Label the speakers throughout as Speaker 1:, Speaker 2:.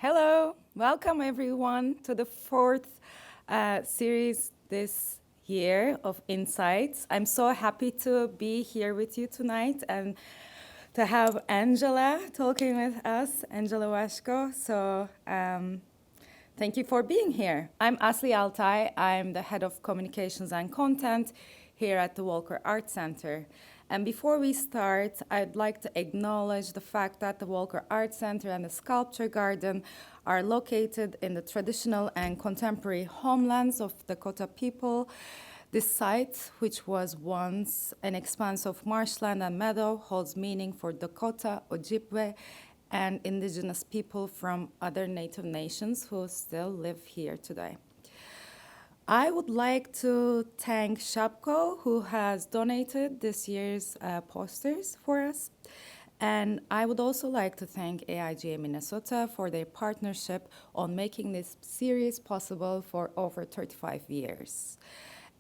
Speaker 1: Hello, welcome everyone to the fourth series this year of Insights. I'm so happy to be here with you tonight and to have Angela talking with us, Angela Washko. So thank you for being here. I'm Asli Altay. I'm the head of communications and content here at the Walker Art Center. And before we start, I'd like to acknowledge the fact that the Walker Art Center and the Sculpture Garden are located in the traditional and contemporary homelands of Dakota people. This site, which was once an expanse of marshland and meadow, holds meaning for Dakota, Ojibwe, and indigenous people from other Native nations who still live here today. I would like to thank Shapko, who has donated this year's posters for us. And I would also like to thank AIGA Minnesota for their partnership on making this series possible for over 35 years.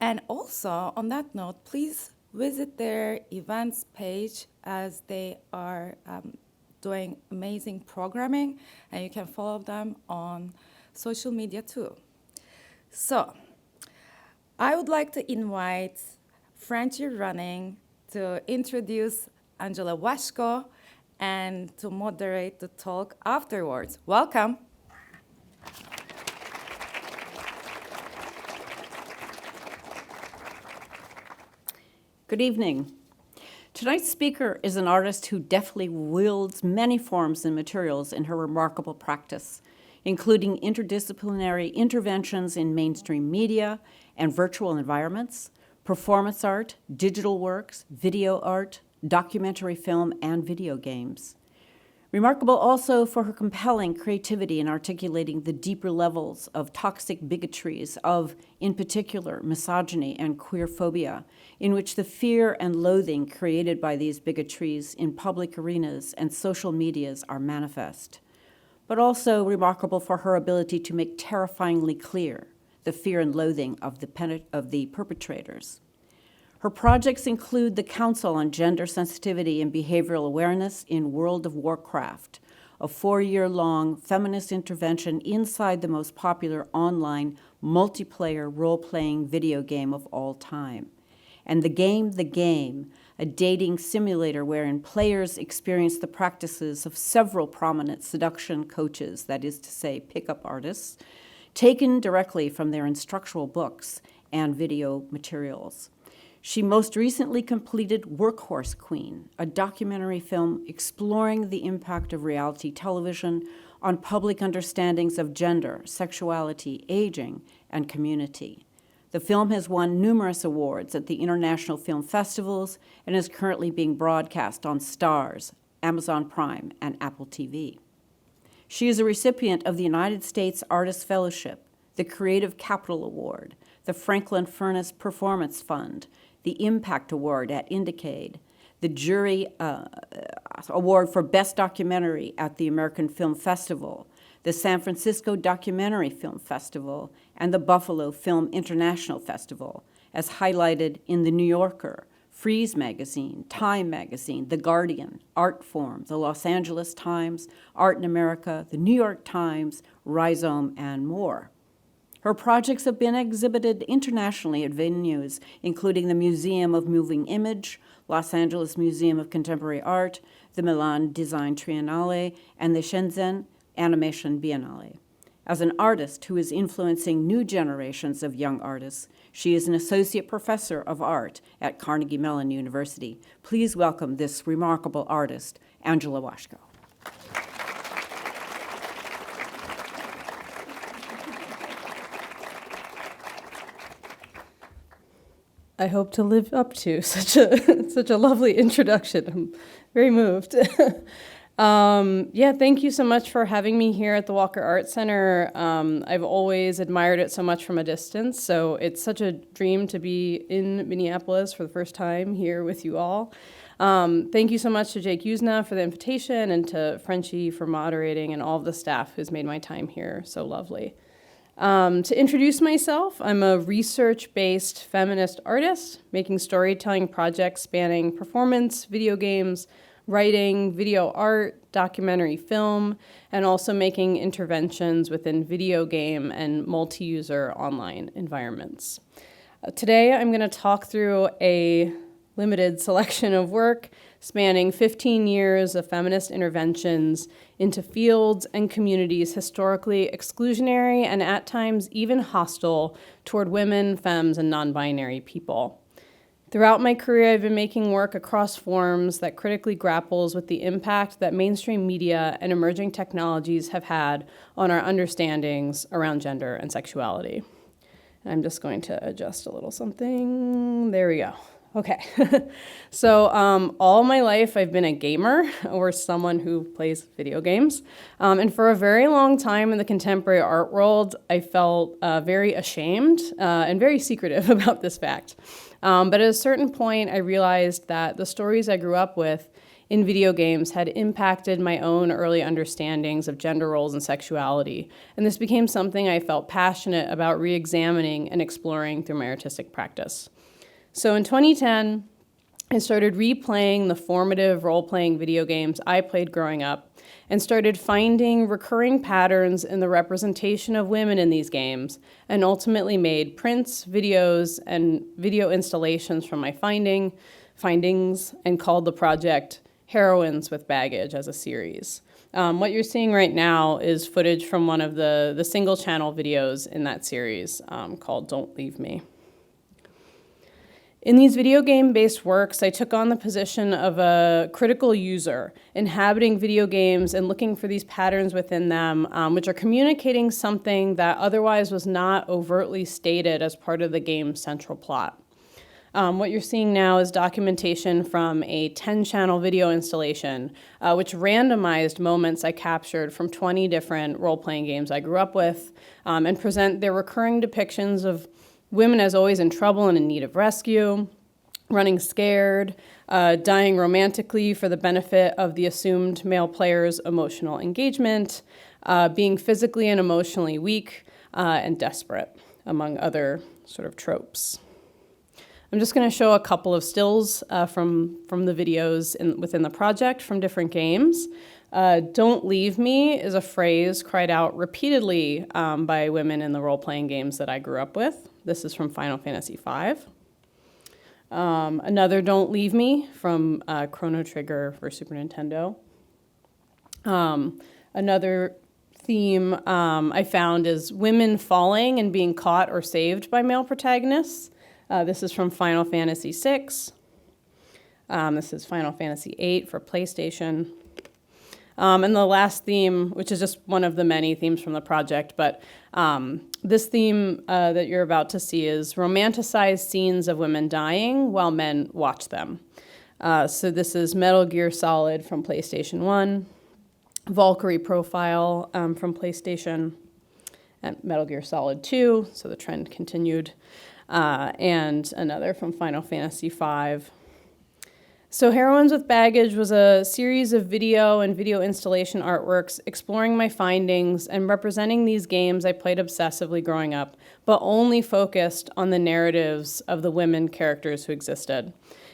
Speaker 1: And also, on that note, please visit their events page as they are doing amazing programming, and you can follow them on social media too. So, I would like to invite Frenchy Lunning to introduce Angela Washko and to moderate the talk afterwards. Welcome.
Speaker 2: Good evening. Tonight's speaker is an artist who deftly wields many forms and materials in her remarkable practice, including interdisciplinary interventions in mainstream media and virtual environments, performance art, digital works, video art, documentary film, and video games. Remarkable also for her compelling creativity in articulating the deeper levels of toxic bigotries of, in particular, misogyny and queerphobia, in which the fear and loathing created by these bigotries in public arenas and social medias are manifest. But also remarkable for her ability to make terrifyingly clear the fear and loathing of the perpetrators. Her projects include the Council on Gender Sensitivity and Behavioral Awareness in World of Warcraft, a 4-year-long feminist intervention inside the most popular online multiplayer role-playing video game of all time, and The Game, a dating simulator wherein players experience the practices of several prominent seduction coaches, that is to say, pickup artists, taken directly from their instructional books and video materials. She most recently completed Workhorse Queen, a documentary film exploring the impact of reality television on public understandings of gender, sexuality, aging, and community. The film has won numerous awards at the international film festivals and is currently being broadcast on Starz, Amazon Prime, and Apple TV. She is a recipient of the United States Artist Fellowship, the Creative Capital Award, the Franklin Furnace Performance Fund, the Impact Award at Indicade, the Jury Award for Best Documentary at the American Film Festival, the San Francisco Documentary Film Festival, and the Buffalo Film International Festival, as highlighted in The New Yorker, Frieze Magazine, Time Magazine, The Guardian, Artforum, the Los Angeles Times, Art in America, the New York Times, Rhizome, and more. Her projects have been exhibited internationally at venues, including the Museum of Moving Image, Los Angeles Museum of Contemporary Art, the Milan Design Triennale, and the Shenzhen Animation Biennale. As an artist who is influencing new generations of young artists, she is an associate professor of art at Carnegie Mellon University. Please welcome this remarkable artist, Angela Washko.
Speaker 3: I hope to live up to such a lovely introduction. I'm very moved. Thank you so much for having me here at the Walker Art Center. I've always admired it so much from a distance, so it's such a dream to be in Minneapolis for the first time here with you all. Thank you so much to Jake Usna for the invitation and to Frenchy for moderating and all of the staff who's made my time here so lovely. To introduce myself, I'm a research-based feminist artist making storytelling projects spanning performance, video games, writing, video art, documentary film, and also making interventions within video game and multi-user online environments. Today, I'm going to talk through a limited selection of work spanning 15 years of feminist interventions into fields and communities historically exclusionary and at times even hostile toward women, femmes, and non-binary people. Throughout my career, I've been making work across forms that critically grapples with the impact that mainstream media and emerging technologies have had on our understandings around gender and sexuality. I'm just going to adjust a little something. There we go. Okay. So all my life I've been a gamer or someone who plays video games. And for a very long time in the contemporary art world, I felt very ashamed and very secretive about this fact. But at a certain point, I realized that the stories I grew up with in video games had impacted my own early understandings of gender roles and sexuality. And this became something I felt passionate about re-examining and exploring through my artistic practice. So in 2010, I started replaying the formative role-playing video games I played growing up and started finding recurring patterns in the representation of women in these games, and ultimately made prints, videos, and video installations from my findings and called the project Heroines with Baggage as a series. What you're seeing right now is footage from one of the single-channel videos in that series called Don't Leave Me. In these video game-based works, I took on the position of a critical user, inhabiting video games and looking for these patterns within them, which are communicating something that otherwise was not overtly stated as part of the game's central plot. What you're seeing now is documentation from a 10-channel video installation, which randomized moments I captured from 20 different role-playing games I grew up with, and present their recurring depictions of women as always in trouble and in need of rescue, running scared, dying romantically for the benefit of the assumed male player's emotional engagement, being physically and emotionally weak and desperate, among other sort of tropes. I'm just going to show a couple of stills from the videos within the project from different games. Don't leave me is a phrase cried out repeatedly by women in the role-playing games that I grew up with. This is from Final Fantasy V. Another Don't Leave Me from Chrono Trigger for Super Nintendo. Another theme I found is women falling and being caught or saved by male protagonists. This is from Final Fantasy VI. This is Final Fantasy VIII for PlayStation. And the last theme, which is just one of the many themes from the project, but this theme that you're about to see is romanticized scenes of women dying while men watch them. So this is Metal Gear Solid from PlayStation 1, Valkyrie Profile from PlayStation, and Metal Gear Solid 2, so the trend continued, and another from Final Fantasy V. So Heroines with Baggage was a series of video and video installation artworks exploring my findings and representing these games I played obsessively growing up, but only focused on the narratives of the women characters who existed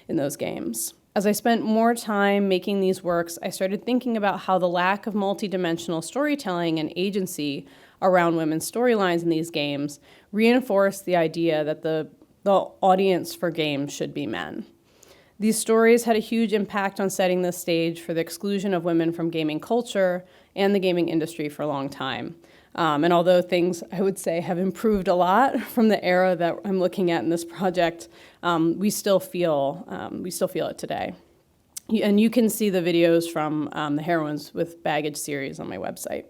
Speaker 3: in those games. As I spent more time making these works, I started thinking about how the lack of multidimensional storytelling and agency around women's storylines in these games reinforced the idea that the audience for games should be men. These stories had a huge impact on setting the stage for the exclusion of women from gaming culture and the gaming industry for a long time. And although things, I would say, have improved a lot from the era that I'm looking at in this project, we still feel it today. And you can see the videos from the Heroines with Baggage series on my website.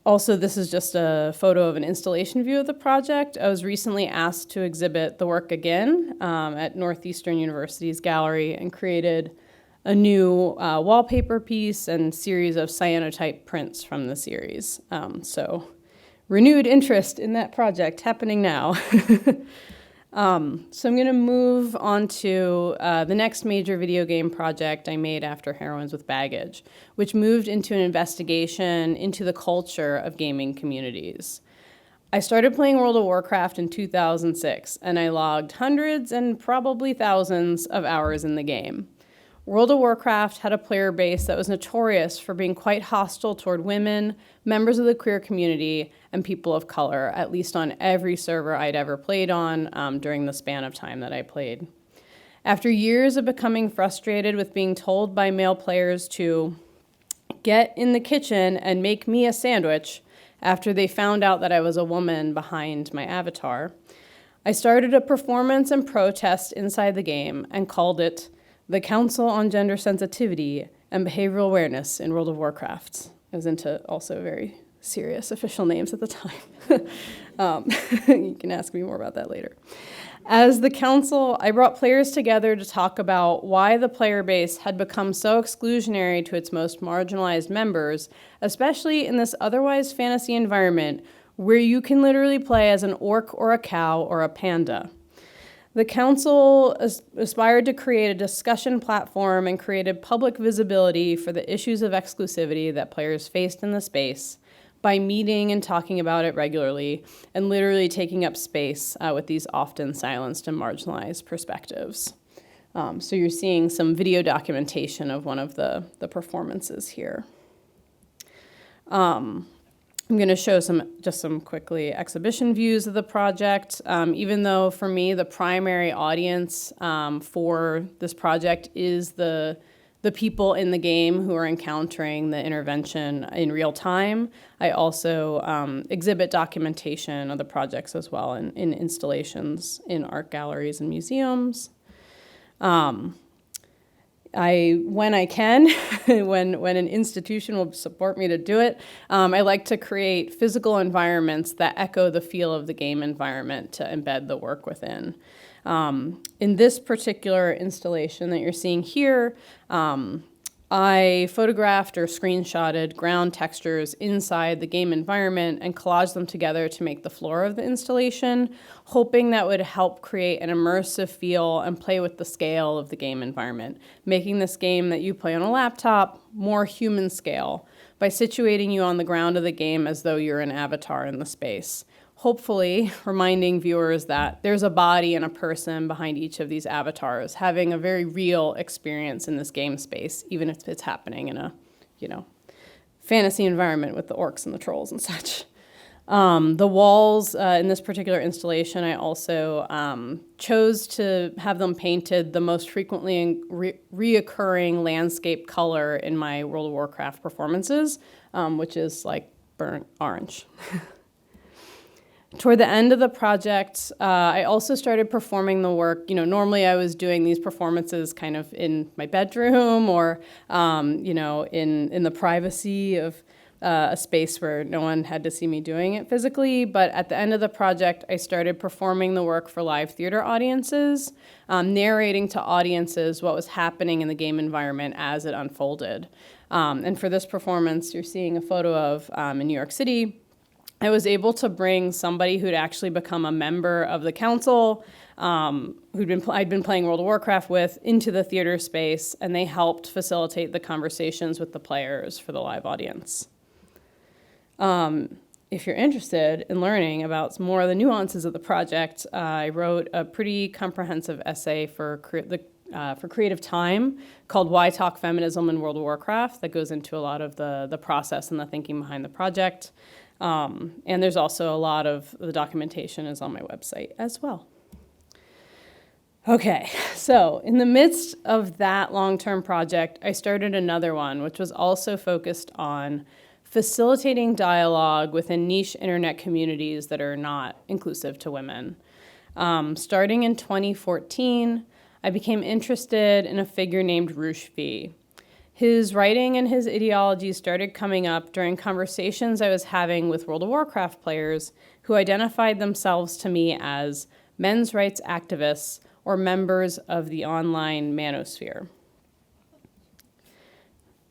Speaker 3: Also, this is just a photo of an installation view of the project. I was recently asked to exhibit the work again at Northeastern University's gallery and created a new wallpaper piece and series of cyanotype prints from the series. So renewed interest in that project happening now. So I'm going to move on to the next major video game project I made after Heroines with Baggage, which moved into an investigation into the culture of gaming communities. I started playing World of Warcraft in 2006, and I logged hundreds and probably thousands of hours in the game. World of Warcraft had a player base that was notorious for being quite hostile toward women, members of the queer community, and people of color, at least on every server I'd ever played on during the span of time that I played. After years of becoming frustrated with being told by male players to get in the kitchen and make me a sandwich after they found out that I was a woman behind my avatar, I started a performance and protest inside the game and called it the Council on Gender Sensitivity and Behavioral Awareness in World of Warcraft. I was into also very serious official names at the time. You can ask me more about that later. As the council, I brought players together to talk about why the player base had become so exclusionary to its most marginalized members, especially in this otherwise fantasy environment where you can literally play as an orc or a cow or a panda. The council aspired to create a discussion platform and created public visibility for the issues of exclusivity that players faced in the space by meeting and talking about it regularly and literally taking up space with these often silenced and marginalized perspectives. So you're seeing some video documentation of one of the performances here. I'm going to show some quickly exhibition views of the project, even though for me the primary audience for this project is the people in the game who are encountering the intervention in real time. I also exhibit documentation of the projects as well in installations in art galleries and museums. When I can, when an institution will support me to do it, I like to create physical environments that echo the feel of the game environment to embed the work within. In this particular installation that you're seeing here, I photographed or screenshotted ground textures inside the game environment and collaged them together to make the floor of the installation, hoping that would help create an immersive feel and play with the scale of the game environment, making this game that you play on a laptop more human scale by situating you on the ground of the game as though you're an avatar in the space. Hopefully reminding viewers that there's a body and a person behind each of these avatars having a very real experience in this game space, even if it's happening in a, fantasy environment with the orcs and the trolls and such. The walls in this particular installation, I also chose to have them painted the most frequently reoccurring landscape color in my World of Warcraft performances, which is like burnt orange. Toward the end of the project, I also started performing the work. Normally I was doing these performances kind of in my bedroom or, in the privacy of a space where no one had to see me doing it physically. But at the end of the project, I started performing the work for live theater audiences, narrating to audiences what was happening in the game environment as it unfolded. And for this performance, you're seeing a photo of in New York City. I was able to bring somebody who'd actually become a member of the council, I'd been playing World of Warcraft with, into the theater space, and they helped facilitate the conversations with the players for the live audience. If you're interested in learning about more of the nuances of the project, I wrote a pretty comprehensive essay for Creative Time called Why Talk Feminism in World of Warcraft that goes into a lot of the process and the thinking behind the project. And there's also a lot of the documentation is on my website as well. Okay, so in the midst of that long-term project, I started another one, which was also focused on facilitating dialogue within niche internet communities that are not inclusive to women. Starting in 2014, I became interested in a figure named Rushvi. His writing and his ideology started coming up during conversations I was having with World of Warcraft players who identified themselves to me as men's rights activists or members of the online manosphere.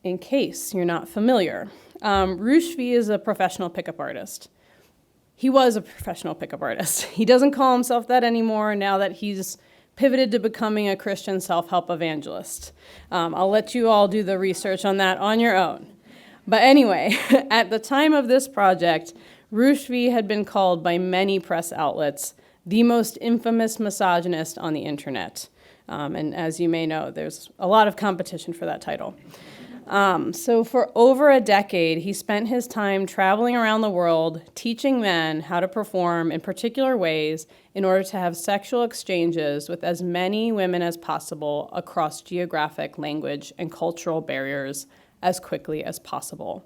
Speaker 3: In case you're not familiar, Rushvi is a professional pickup artist. He was a professional pickup artist. He doesn't call himself that anymore now that he's pivoted to becoming a Christian self-help evangelist. I'll let you all do the research on that on your own. But anyway, at the time of this project, Rushvi had been called by many press outlets the most infamous misogynist on the internet. And as you may know, there's a lot of competition for that title. So for over a decade, he spent his time traveling around the world, teaching men how to perform in particular ways in order to have sexual exchanges with as many women as possible across geographic, language, and cultural barriers as quickly as possible.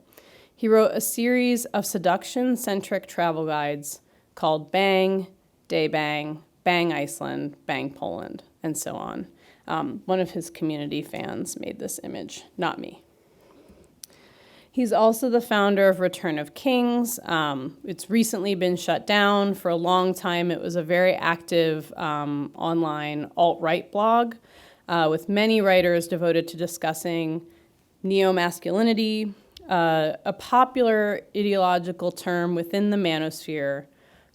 Speaker 3: He wrote a series of seduction-centric travel guides called Bang, Day Bang, Bang Iceland, Bang Poland, and so on. One of his community fans made this image, not me. He's also the founder of Return of Kings. It's recently been shut down. For a long time, it was a very active online alt-right blog with many writers devoted to discussing neo-masculinity, a popular ideological term within the manosphere,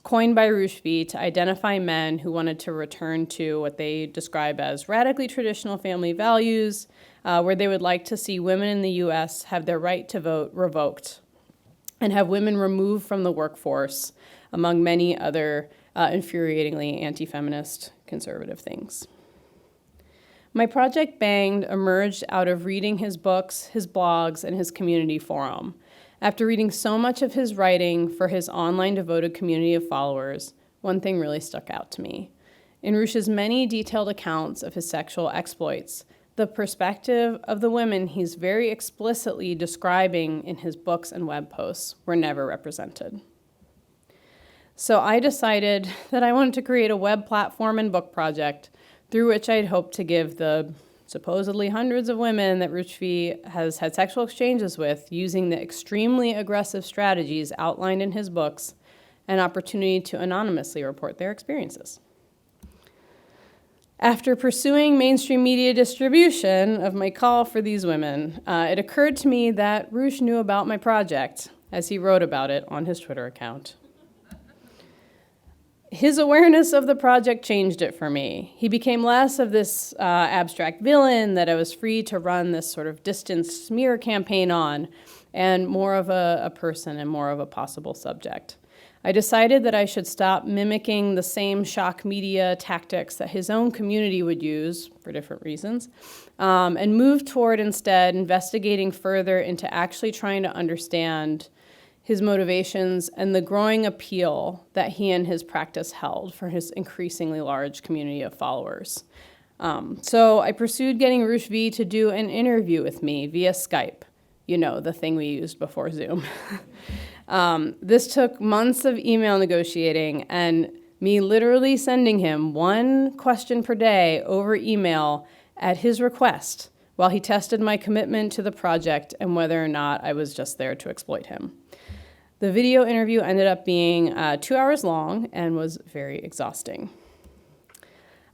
Speaker 3: coined by Rushdie to identify men who wanted to return to what they describe as radically traditional family values, where they would like to see women in the U.S. have their right to vote revoked and have women removed from the workforce, among many other infuriatingly anti-feminist conservative things. My project Banged emerged out of reading his books, his blogs, and his community forum. After reading so much of his writing for his online devoted community of followers, one thing really stuck out to me. In Rush's many detailed accounts of his sexual exploits, the perspective of the women he's very explicitly describing in his books and web posts were never represented. So I decided that I wanted to create a web platform and book project through which I'd hoped to give the supposedly hundreds of women that Rushdie has had sexual exchanges with using the extremely aggressive strategies outlined in his books an opportunity to anonymously report their experiences. After pursuing mainstream media distribution of my call for these women, it occurred to me that Rush knew about my project, as he wrote about it on his Twitter account. His awareness of the project changed it for me. He became less of this abstract villain that I was free to run this sort of distant smear campaign on, and more of a person and more of a possible subject. I decided that I should stop mimicking the same shock media tactics that his own community would use for different reasons, and move toward instead investigating further into actually trying to understand his motivations and the growing appeal that he and his practice held for his increasingly large community of followers. So I pursued getting Rushdie to do an interview with me via Skype, you know, the thing we used before Zoom. This took months of email negotiating and me literally sending him one question per day over email at his request while he tested my commitment to the project and whether or not I was just there to exploit him. The video interview ended up being 2 hours long and was very exhausting.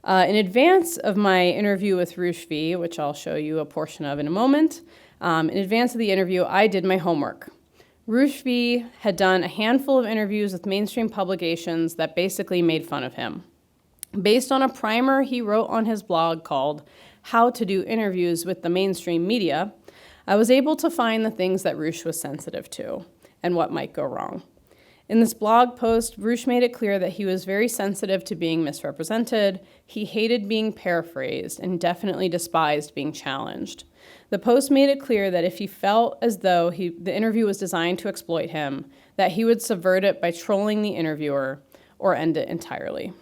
Speaker 3: In advance of my interview with Rushdie, which I'll show you a portion of in a moment, in advance of the interview, I did my homework. Rushdie had done a handful of interviews with mainstream publications that basically made fun of him. Based on a primer he wrote on his blog called How to Do Interviews with the Mainstream Media, I was able to find the things that Rush was sensitive to and what might go wrong. In this blog post, Rush made it clear that he was very sensitive to being misrepresented, he hated being paraphrased, and definitely despised being challenged. The post made it clear that if he felt as though the interview was designed to exploit him, that he would subvert it by trolling the interviewer or end it entirely.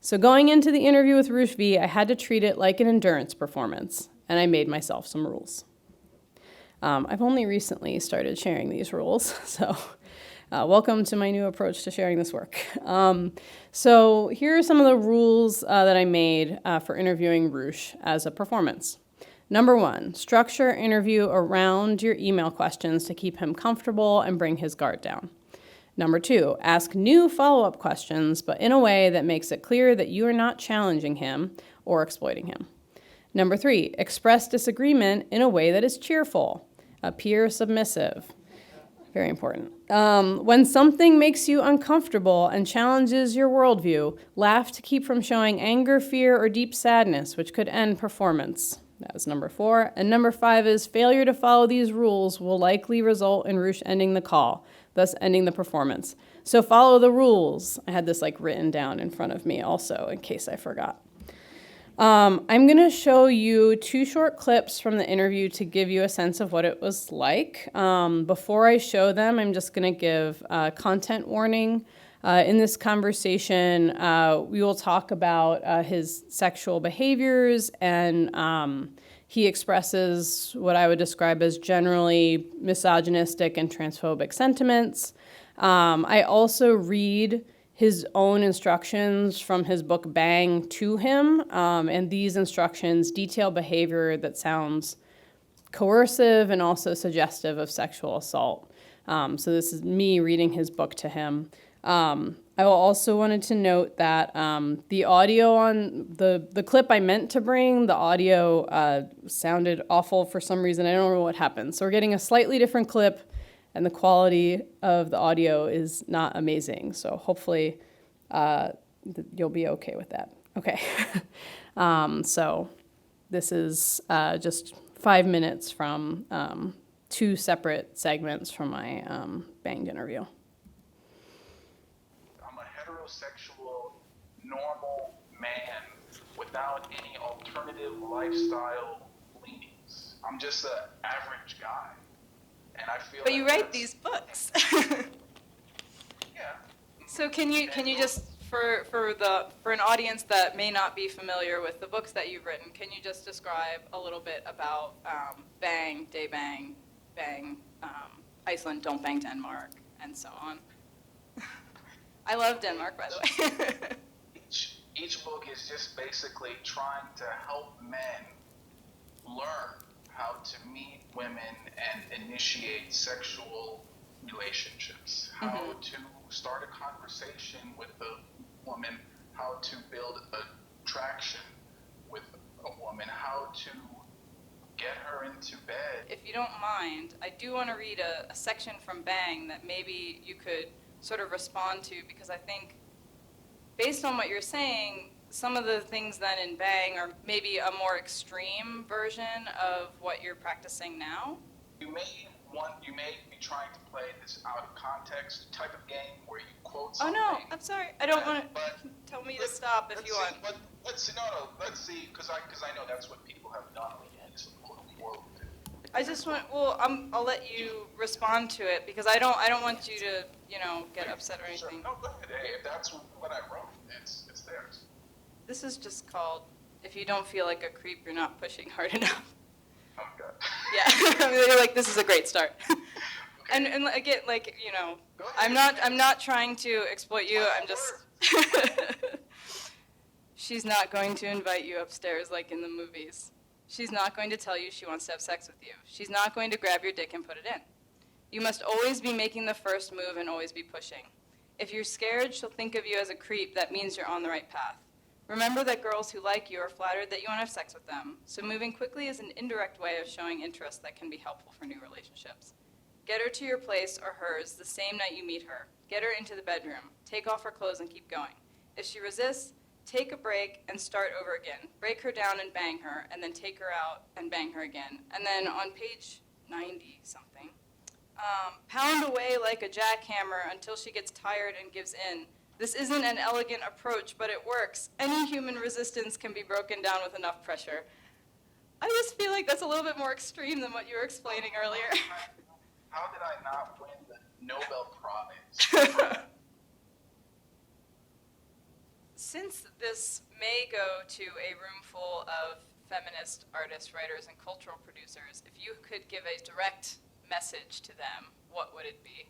Speaker 3: So going into the interview with Rushdie, I had to treat it like an endurance performance, and I made myself some rules. I've only recently started sharing these rules, so welcome to my new approach to sharing this work. So here are some of the rules that I made for interviewing Rush as a performance. Number 1, structure interview around your email questions to keep him comfortable and bring his guard down. Number 2, ask new follow-up questions, but in a way that makes it clear that you are not challenging him or exploiting him. Number 3, express disagreement in a way that is cheerful. Appear submissive. Very important. When something makes you uncomfortable and challenges your worldview, laugh to keep from showing anger, fear, or deep sadness, which could end performance. That was number 4. And number 5 is failure to follow these rules will likely result in Rush ending the call, thus ending the performance. So follow the rules. I had this written down in front of me also in case I forgot. I'm going to show you 2 short clips from the interview to give you a sense of what it was like. Before I show them, I'm just going to give a content warning. In this conversation, we will talk about his sexual behaviors, and he expresses what I would describe as generally misogynistic and transphobic sentiments. I also read his own instructions from his book Bang to him, and these instructions detail behavior that sounds coercive and also suggestive of sexual assault. So this is me reading his book to him. I also wanted to note that the audio on the clip I meant to bring, the audio sounded awful for some reason. I don't know what happened. So we're getting a slightly different clip, and the quality of the audio is not amazing. So hopefully you'll be okay with that. Okay. So this is just 5 minutes from 2 separate segments from my Banged interview.
Speaker 4: I'm a heterosexual, normal man without any alternative lifestyle leanings. I'm just an average guy. And I feel
Speaker 5: But
Speaker 4: like
Speaker 5: you write these books.
Speaker 4: Yeah.
Speaker 5: So can you just for an audience that may not be familiar with the books that you've written, can you just describe a little bit about Bang, Day Bang, Bang, Iceland, Don't Bang Denmark, and so on? I love Denmark, by the way.
Speaker 4: Each book is just basically trying to help men learn how to meet women and initiate sexual relationships, how to start a conversation with a woman, how to build attraction with a woman, how to get her into bed.
Speaker 5: If you don't mind, I do want to read a section from Bang that maybe you could sort of respond to, because I think based on what you're saying, some of the things then in Bang are maybe a more extreme version of what you're practicing now.
Speaker 4: You may be trying to play this out of context type of game where you quote
Speaker 5: Oh
Speaker 4: something.
Speaker 5: no, I'm sorry. I don't want
Speaker 4: But
Speaker 5: to tell me to stop if you want.
Speaker 4: But let's see, because I know that's what people have done in this world.
Speaker 5: I just want. Well, I'll let you respond to it, because I don't want you to get upset or anything.
Speaker 4: Sure. No, go ahead. Hey, if that's what I wrote, it's theirs.
Speaker 5: This is just called, if you don't feel like a creep, you're not pushing hard enough.
Speaker 4: Oh God.
Speaker 5: Yeah, I mean, you're like, this is a great start. And again, like,
Speaker 4: Go ahead.
Speaker 5: I'm not trying to exploit you. I'm just. She's not going to invite you upstairs like in the movies. She's not going to tell you she wants to have sex with you. She's not going to grab your dick and put it in. You must always be making the first move and always be pushing. If you're scared, she'll think of you as a creep. That means you're on the right path. Remember that girls who like you are flattered that you want to have sex with them, so moving quickly is an indirect way of showing interest that can be helpful for new relationships. Get her to your place or hers the same night you meet her. Get her into the bedroom. Take off her clothes and keep going. If she resists, take a break and start over again. Break her down and bang her, and then take her out and bang her again. And then on page 90-something, pound away like a jackhammer until she gets tired and gives in. This isn't an elegant approach, but it works. Any human resistance can be broken down with enough pressure. I just feel like that's a little bit more extreme than what you were explaining earlier.
Speaker 4: How did I not win the Nobel Prize?
Speaker 5: Since this may go to a room full of feminist artists, writers, and cultural producers, if you could give a direct message to them, what would it be?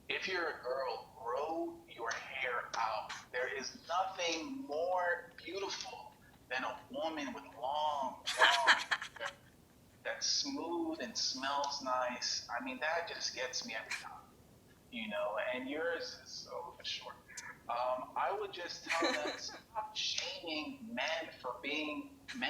Speaker 4: If you're a girl, grow your hair out. There is nothing more beautiful than a woman with long hair that's smooth and smells nice. I mean, that just gets me every time, and yours is so short. I would just tell them, stop shaming men for being men.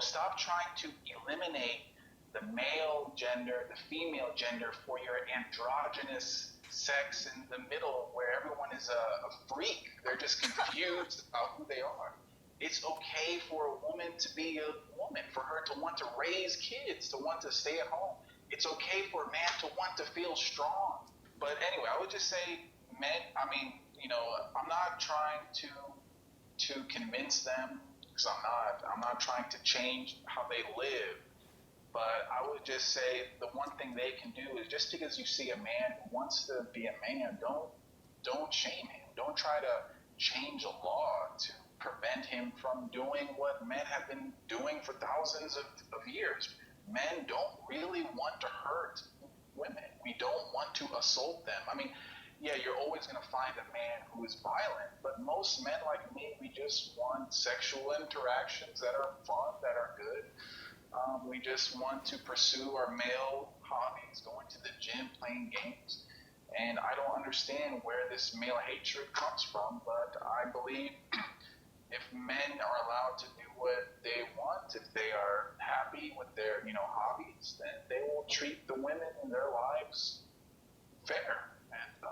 Speaker 4: Stop trying to eliminate the male gender, the female gender for your androgynous sex in the middle where everyone is a freak. They're just confused about who they are. It's okay for a woman to be a woman, for her to want to raise kids, to want to stay at home. It's okay for a man to want to feel strong. But anyway, I would just say men, I'm not trying to to convince them, because I'm not trying to change how they live, but I would just say the one thing they can do is, just because you see a man who wants to be a man, don't shame him. Don't try to change a law to prevent him from doing what men have been doing for thousands of years. Men don't really want to hurt women. We don't want to assault them. I mean, yeah, you're always going to find a man who is violent, but most men like me, we just want sexual interactions that are fun, that are good. We just want to pursue our male hobbies, going to the gym, playing games. And I don't understand where this male hatred comes from, but I believe if men are allowed to do what they want, if they are happy with their, hobbies, then they will treat the women in their lives fair. And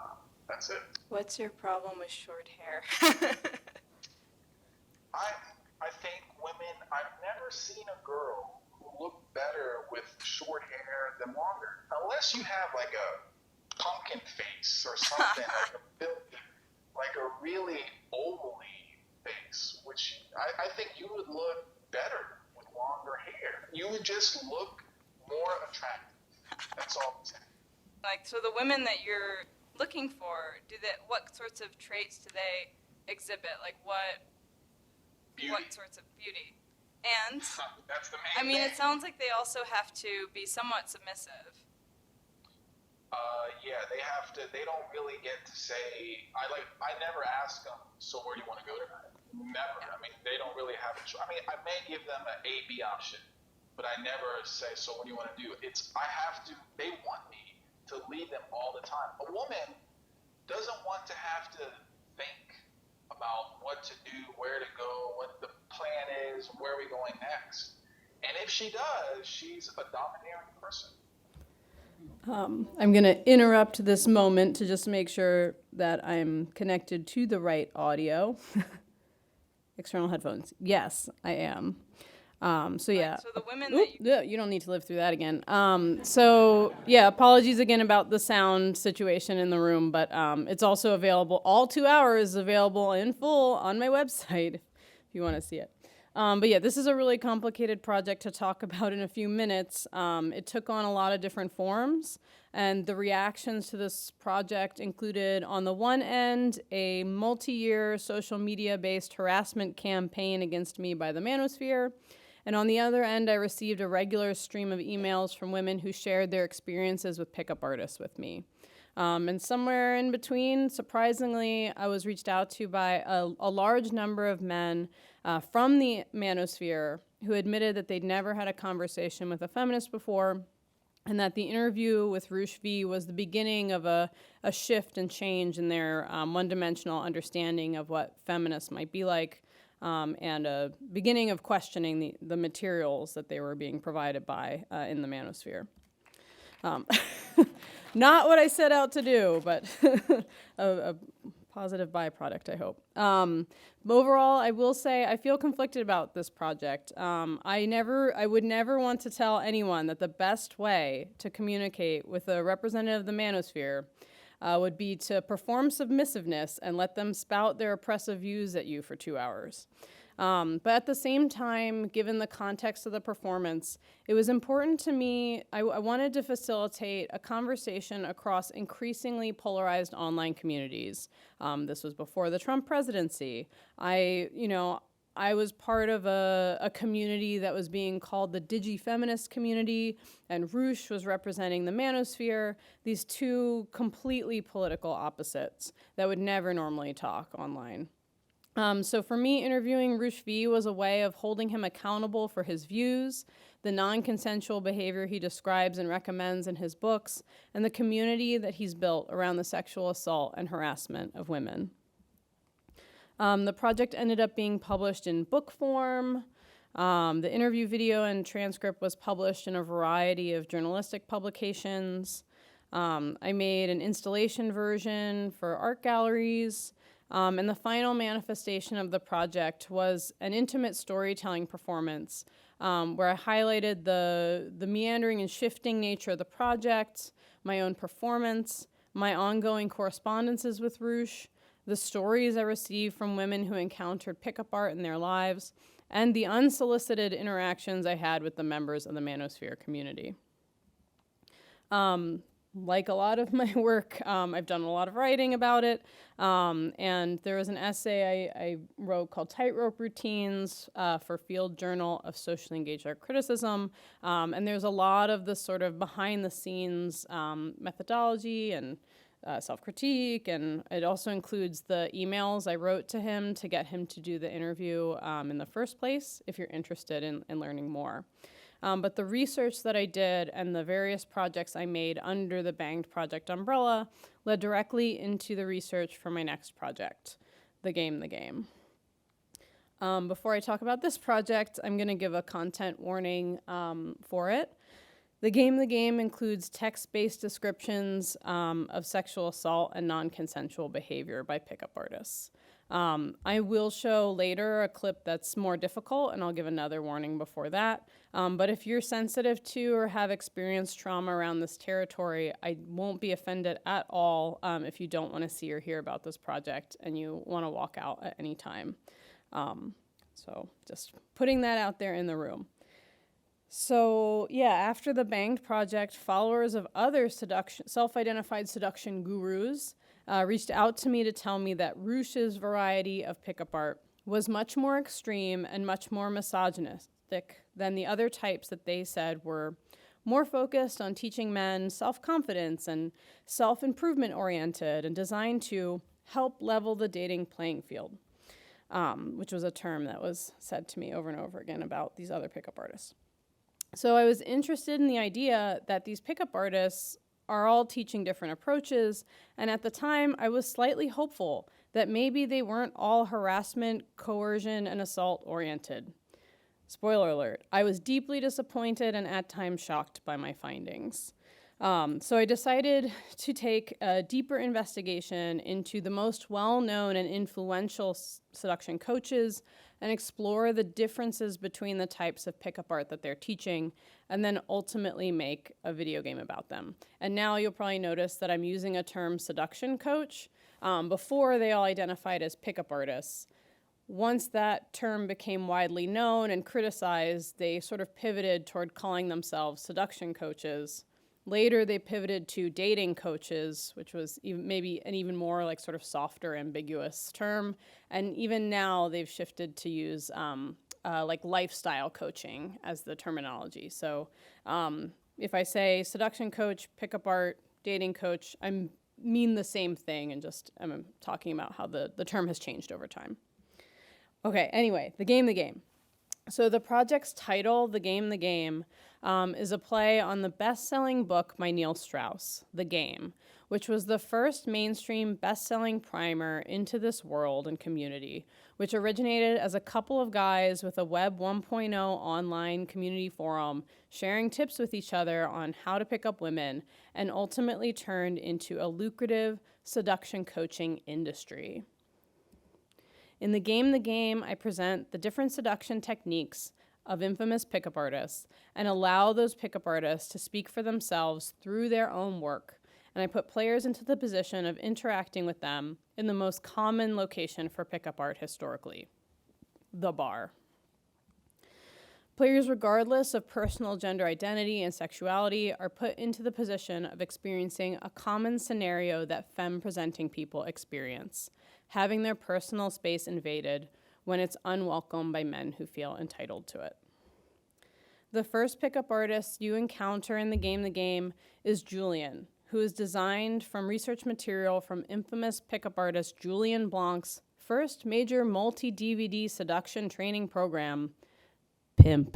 Speaker 4: that's it.
Speaker 5: What's your problem with short hair?
Speaker 4: I think women, I've never seen a girl who looked better with short hair than longer. Unless you have like a pumpkin face or something, like a really ovally face, which I think you would look better with longer hair. You would just look more attractive. That's all I'm saying.
Speaker 5: Like, so the women that you're looking for, what sorts of traits do they exhibit? Like what sorts of beauty? And
Speaker 4: That's the main
Speaker 5: I mean,
Speaker 4: thing.
Speaker 5: it sounds like they also have to be somewhat submissive.
Speaker 4: Yeah, they don't really get to say, I never ask them, so where do you want to go tonight? Never. I mean, they don't really have a choice. I mean, I may give them an A, B option, but I never say, so what do you want to do? They want me to lead them all the time. A woman doesn't want to have to think about what to do, where to go, what the plan is, where are we going next. And if she does, she's a domineering person.
Speaker 3: I'm going to interrupt this moment to just make sure that I'm connected to the right audio. External headphones. Yes, I am. So yeah.
Speaker 5: So the women
Speaker 3: Oop,
Speaker 5: that
Speaker 3: you don't need to live through that again. So yeah, apologies again about the sound situation in the room, but it's also available. All 2 hours available in full on my website if you want to see it. But yeah, this is a really complicated project to talk about in a few minutes. It took on a lot of different forms, and the reactions to this project included, on the one end, a multi-year social media-based harassment campaign against me by the manosphere, and on the other end, I received a regular stream of emails from women who shared their experiences with pickup artists with me. And somewhere in between, surprisingly, I was reached out to by a large number of men from the manosphere who admitted that they'd never had a conversation with a feminist before, and that the interview with Rush V was the beginning of a shift and change in their one-dimensional understanding of what feminists might be like, and a beginning of questioning the materials that they were being provided by in the manosphere. Not what I set out to do, but a positive byproduct, I hope. Overall, I will say I feel conflicted about this project. I would never want to tell anyone that the best way to communicate with a representative of the manosphere would be to perform submissiveness and let them spout their oppressive views at you for 2 hours. But at the same time, given the context of the performance, it was important to me, I wanted to facilitate a conversation across increasingly polarized online communities. This was before the Trump presidency. I was part of a community that was being called the digi-feminist community, and Rush was representing the manosphere, these two completely political opposites that would never normally talk online. So for me, interviewing Rush V was a way of holding him accountable for his views, the non-consensual behavior he describes and recommends in his books, and the community that he's built around the sexual assault and harassment of women. The project ended up being published in book form. The interview video and transcript was published in a variety of journalistic publications. I made an installation version for art galleries. And the final manifestation of the project was an intimate storytelling performance where I highlighted the meandering and shifting nature of the project, my own performance, my ongoing correspondences with Rush, the stories I received from women who encountered pickup art in their lives, and the unsolicited interactions I had with the members of the manosphere community. Like a lot of my work, I've done a lot of writing about it, and there was an essay I wrote called Tightrope Routines for Field Journal of Socially Engaged Art Criticism, and there's a lot of the sort of behind-the-scenes methodology and self-critique, and it also includes the emails I wrote to him to get him to do the interview in the first place, if you're interested in learning more. But the research that I did and the various projects I made under the Banged Project umbrella led directly into the research for my next project, The Game. Before I talk about this project, I'm going to give a content warning for it. The Game includes text-based descriptions of sexual assault and non-consensual behavior by pickup artists. I will show later a clip that's more difficult, and I'll give another warning before that. But if you're sensitive to or have experienced trauma around this territory, I won't be offended at all if you don't want to see or hear about this project and you want to walk out at any time. So just putting that out there in the room. So yeah, after the Banged Project, followers of other self-identified seduction gurus reached out to me to tell me that Ruch's variety of pickup art was much more extreme and much more misogynistic than the other types that they said were more focused on teaching men self-confidence and self-improvement oriented and designed to help level the dating playing field, which was a term that was said to me over and over again about these other pickup artists. So I was interested in the idea that these pickup artists are all teaching different approaches, and at the time I was slightly hopeful that maybe they weren't all harassment, coercion, and assault oriented. Spoiler alert, I was deeply disappointed and at times shocked by my findings. So I decided to take a deeper investigation into the most well-known and influential seduction coaches and explore the differences between the types of pickup art that they're teaching, and then ultimately make a video game about them. And now you'll probably notice that I'm using a term seduction coach. Before, they all identified as pickup artists. Once that term became widely known and criticized, they sort of pivoted toward calling themselves seduction coaches. Later, they pivoted to dating coaches, which was maybe an even more like sort of softer, ambiguous term. And even now, they've shifted to use like lifestyle coaching as the terminology. So if I say seduction coach, pickup art, dating coach, I mean the same thing, and just I'm talking about how the term has changed over time. Okay, anyway, the game. So the project's title, The Game, is a play on the best-selling book by Neil Strauss, The Game, which was the first mainstream best-selling primer into this world and community, which originated as a couple of guys with a Web 1.0 online community forum sharing tips with each other on how to pick up women, and ultimately turned into a lucrative seduction coaching industry. In The Game, I present the different seduction techniques of infamous pickup artists and allow those pickup artists to speak for themselves through their own work. And I put players into the position of interacting with them in the most common location for pickup art historically, the bar. Players, regardless of personal gender identity and sexuality, are put into the position of experiencing a common scenario that femme-presenting people experience, having their personal space invaded when it's unwelcome by men who feel entitled to it. The first pickup artist you encounter in The Game is Julian, who is designed from research material from infamous pickup artist Julian Blanc's first major multi-DVD seduction training program, Pimp.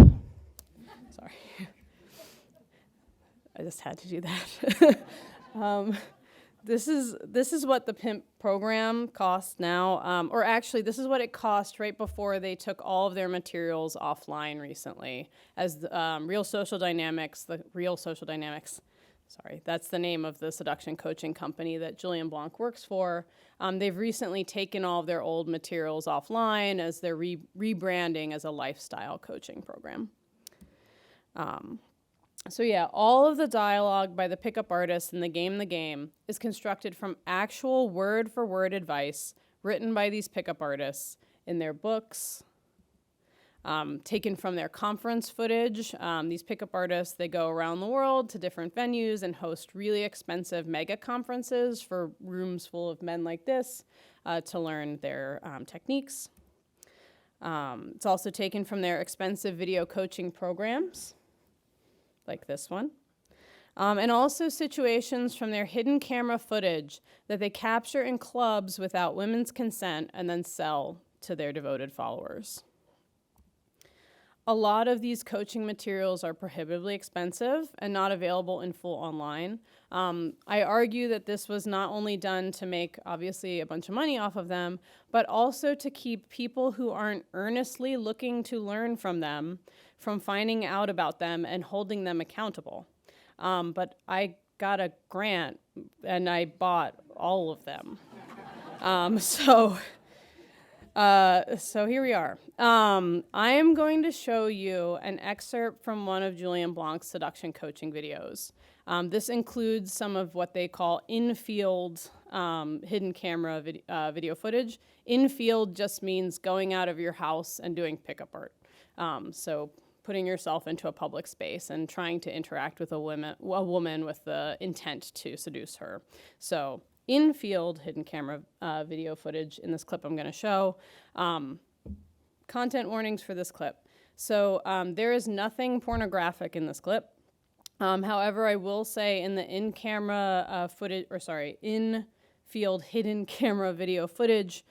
Speaker 3: Sorry. I just had to do that. This is what the Pimp program costs now, or actually this is what it cost right before they took all of their materials offline recently, as the Real Social Dynamics, that's the name of the seduction coaching company that Julian Blanc works for. They've recently taken all of their old materials offline as they're rebranding as a lifestyle coaching program. So yeah, all of the dialogue by the pickup artists in the game is constructed from actual word-for-word advice written by these pickup artists in their books, taken from their conference footage. These pickup artists, they go around the world to different venues and host really expensive mega conferences for rooms full of men like this to learn their techniques. It's also taken from their expensive video coaching programs, like this one. And also situations from their hidden camera footage that they capture in clubs without women's consent and then sell to their devoted followers. A lot of these coaching materials are prohibitively expensive and not available in full online. I argue that this was not only done to make, obviously, a bunch of money off of them, but also to keep people who aren't earnestly looking to learn from them from finding out about them and holding them accountable. But I got a grant and I bought all of them. So here we are. I am going to show you an excerpt from one of Julian Blanc's seduction coaching videos. This includes some of what they call in-field hidden camera video footage. In-field just means going out of your house and doing pickup art. So putting yourself into a public space and trying to interact with a woman with the intent to seduce her. So in-field hidden camera video footage in this clip I'm going to show. Content warnings for this clip. So there is nothing pornographic in this clip. However, I will say in the in-field hidden camera video footage,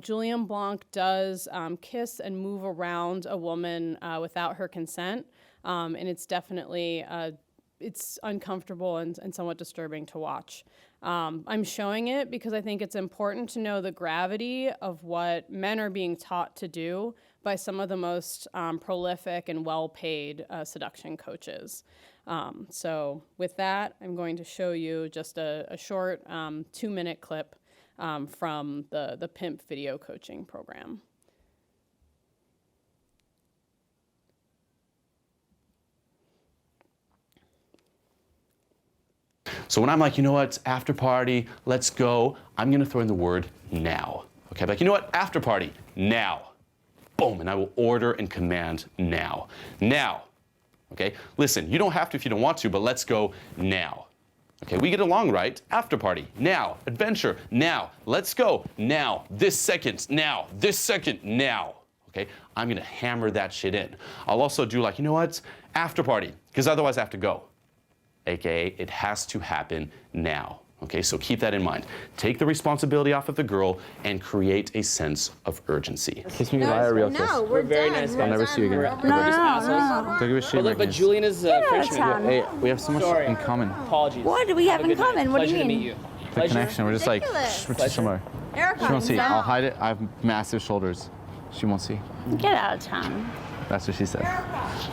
Speaker 3: Julian Blanc does kiss and move around a woman without her consent, and it's definitely it's uncomfortable and somewhat disturbing to watch. I'm showing it because I think it's important to know the gravity of what men are being taught to do by some of the most prolific and well-paid seduction coaches. So with that, I'm going to show you just a short 2-minute clip from the PIMP video coaching program.
Speaker 6: So when I'm like, you know what, it's after party, let's go, I'm gonna throw in the word now. Okay, like, you know what, after party, now. Boom, and I will order and command now. Now, okay? Listen, you don't have to if you don't want to, but let's go now. Okay, we get along, right? After party, now. Adventure, now. Let's go, now. This second, now. This second, now. Okay, I'm gonna hammer that shit in. I'll also do like, you know what, after party, because otherwise I have to go. AKA, it has to happen now. Okay, so keep that in mind. Take the responsibility off of the girl and create a sense of urgency.
Speaker 7: Kiss me goodbye, a real kiss.
Speaker 8: No, we're
Speaker 7: very
Speaker 8: done.
Speaker 7: nice
Speaker 8: We're
Speaker 7: guys.
Speaker 8: done.
Speaker 7: I'll never see you again.
Speaker 8: We're just
Speaker 7: Don't give a shit.
Speaker 9: But look, but Julian is a Frenchman.
Speaker 7: Hey, we have so much
Speaker 9: Sorry.
Speaker 7: in common.
Speaker 9: Apologies.
Speaker 8: What do we have
Speaker 9: a
Speaker 8: in
Speaker 9: good night.
Speaker 8: common? What do you
Speaker 9: Pleasure
Speaker 8: mean?
Speaker 9: to meet you.
Speaker 7: The
Speaker 9: Pleasure.
Speaker 7: connection. We're just like,
Speaker 8: Ridiculous.
Speaker 7: we're too similar.
Speaker 8: Erica,
Speaker 7: She won't see.
Speaker 8: no.
Speaker 7: I'll hide it. I have massive shoulders. She won't see.
Speaker 8: Get out of town.
Speaker 7: That's what she said.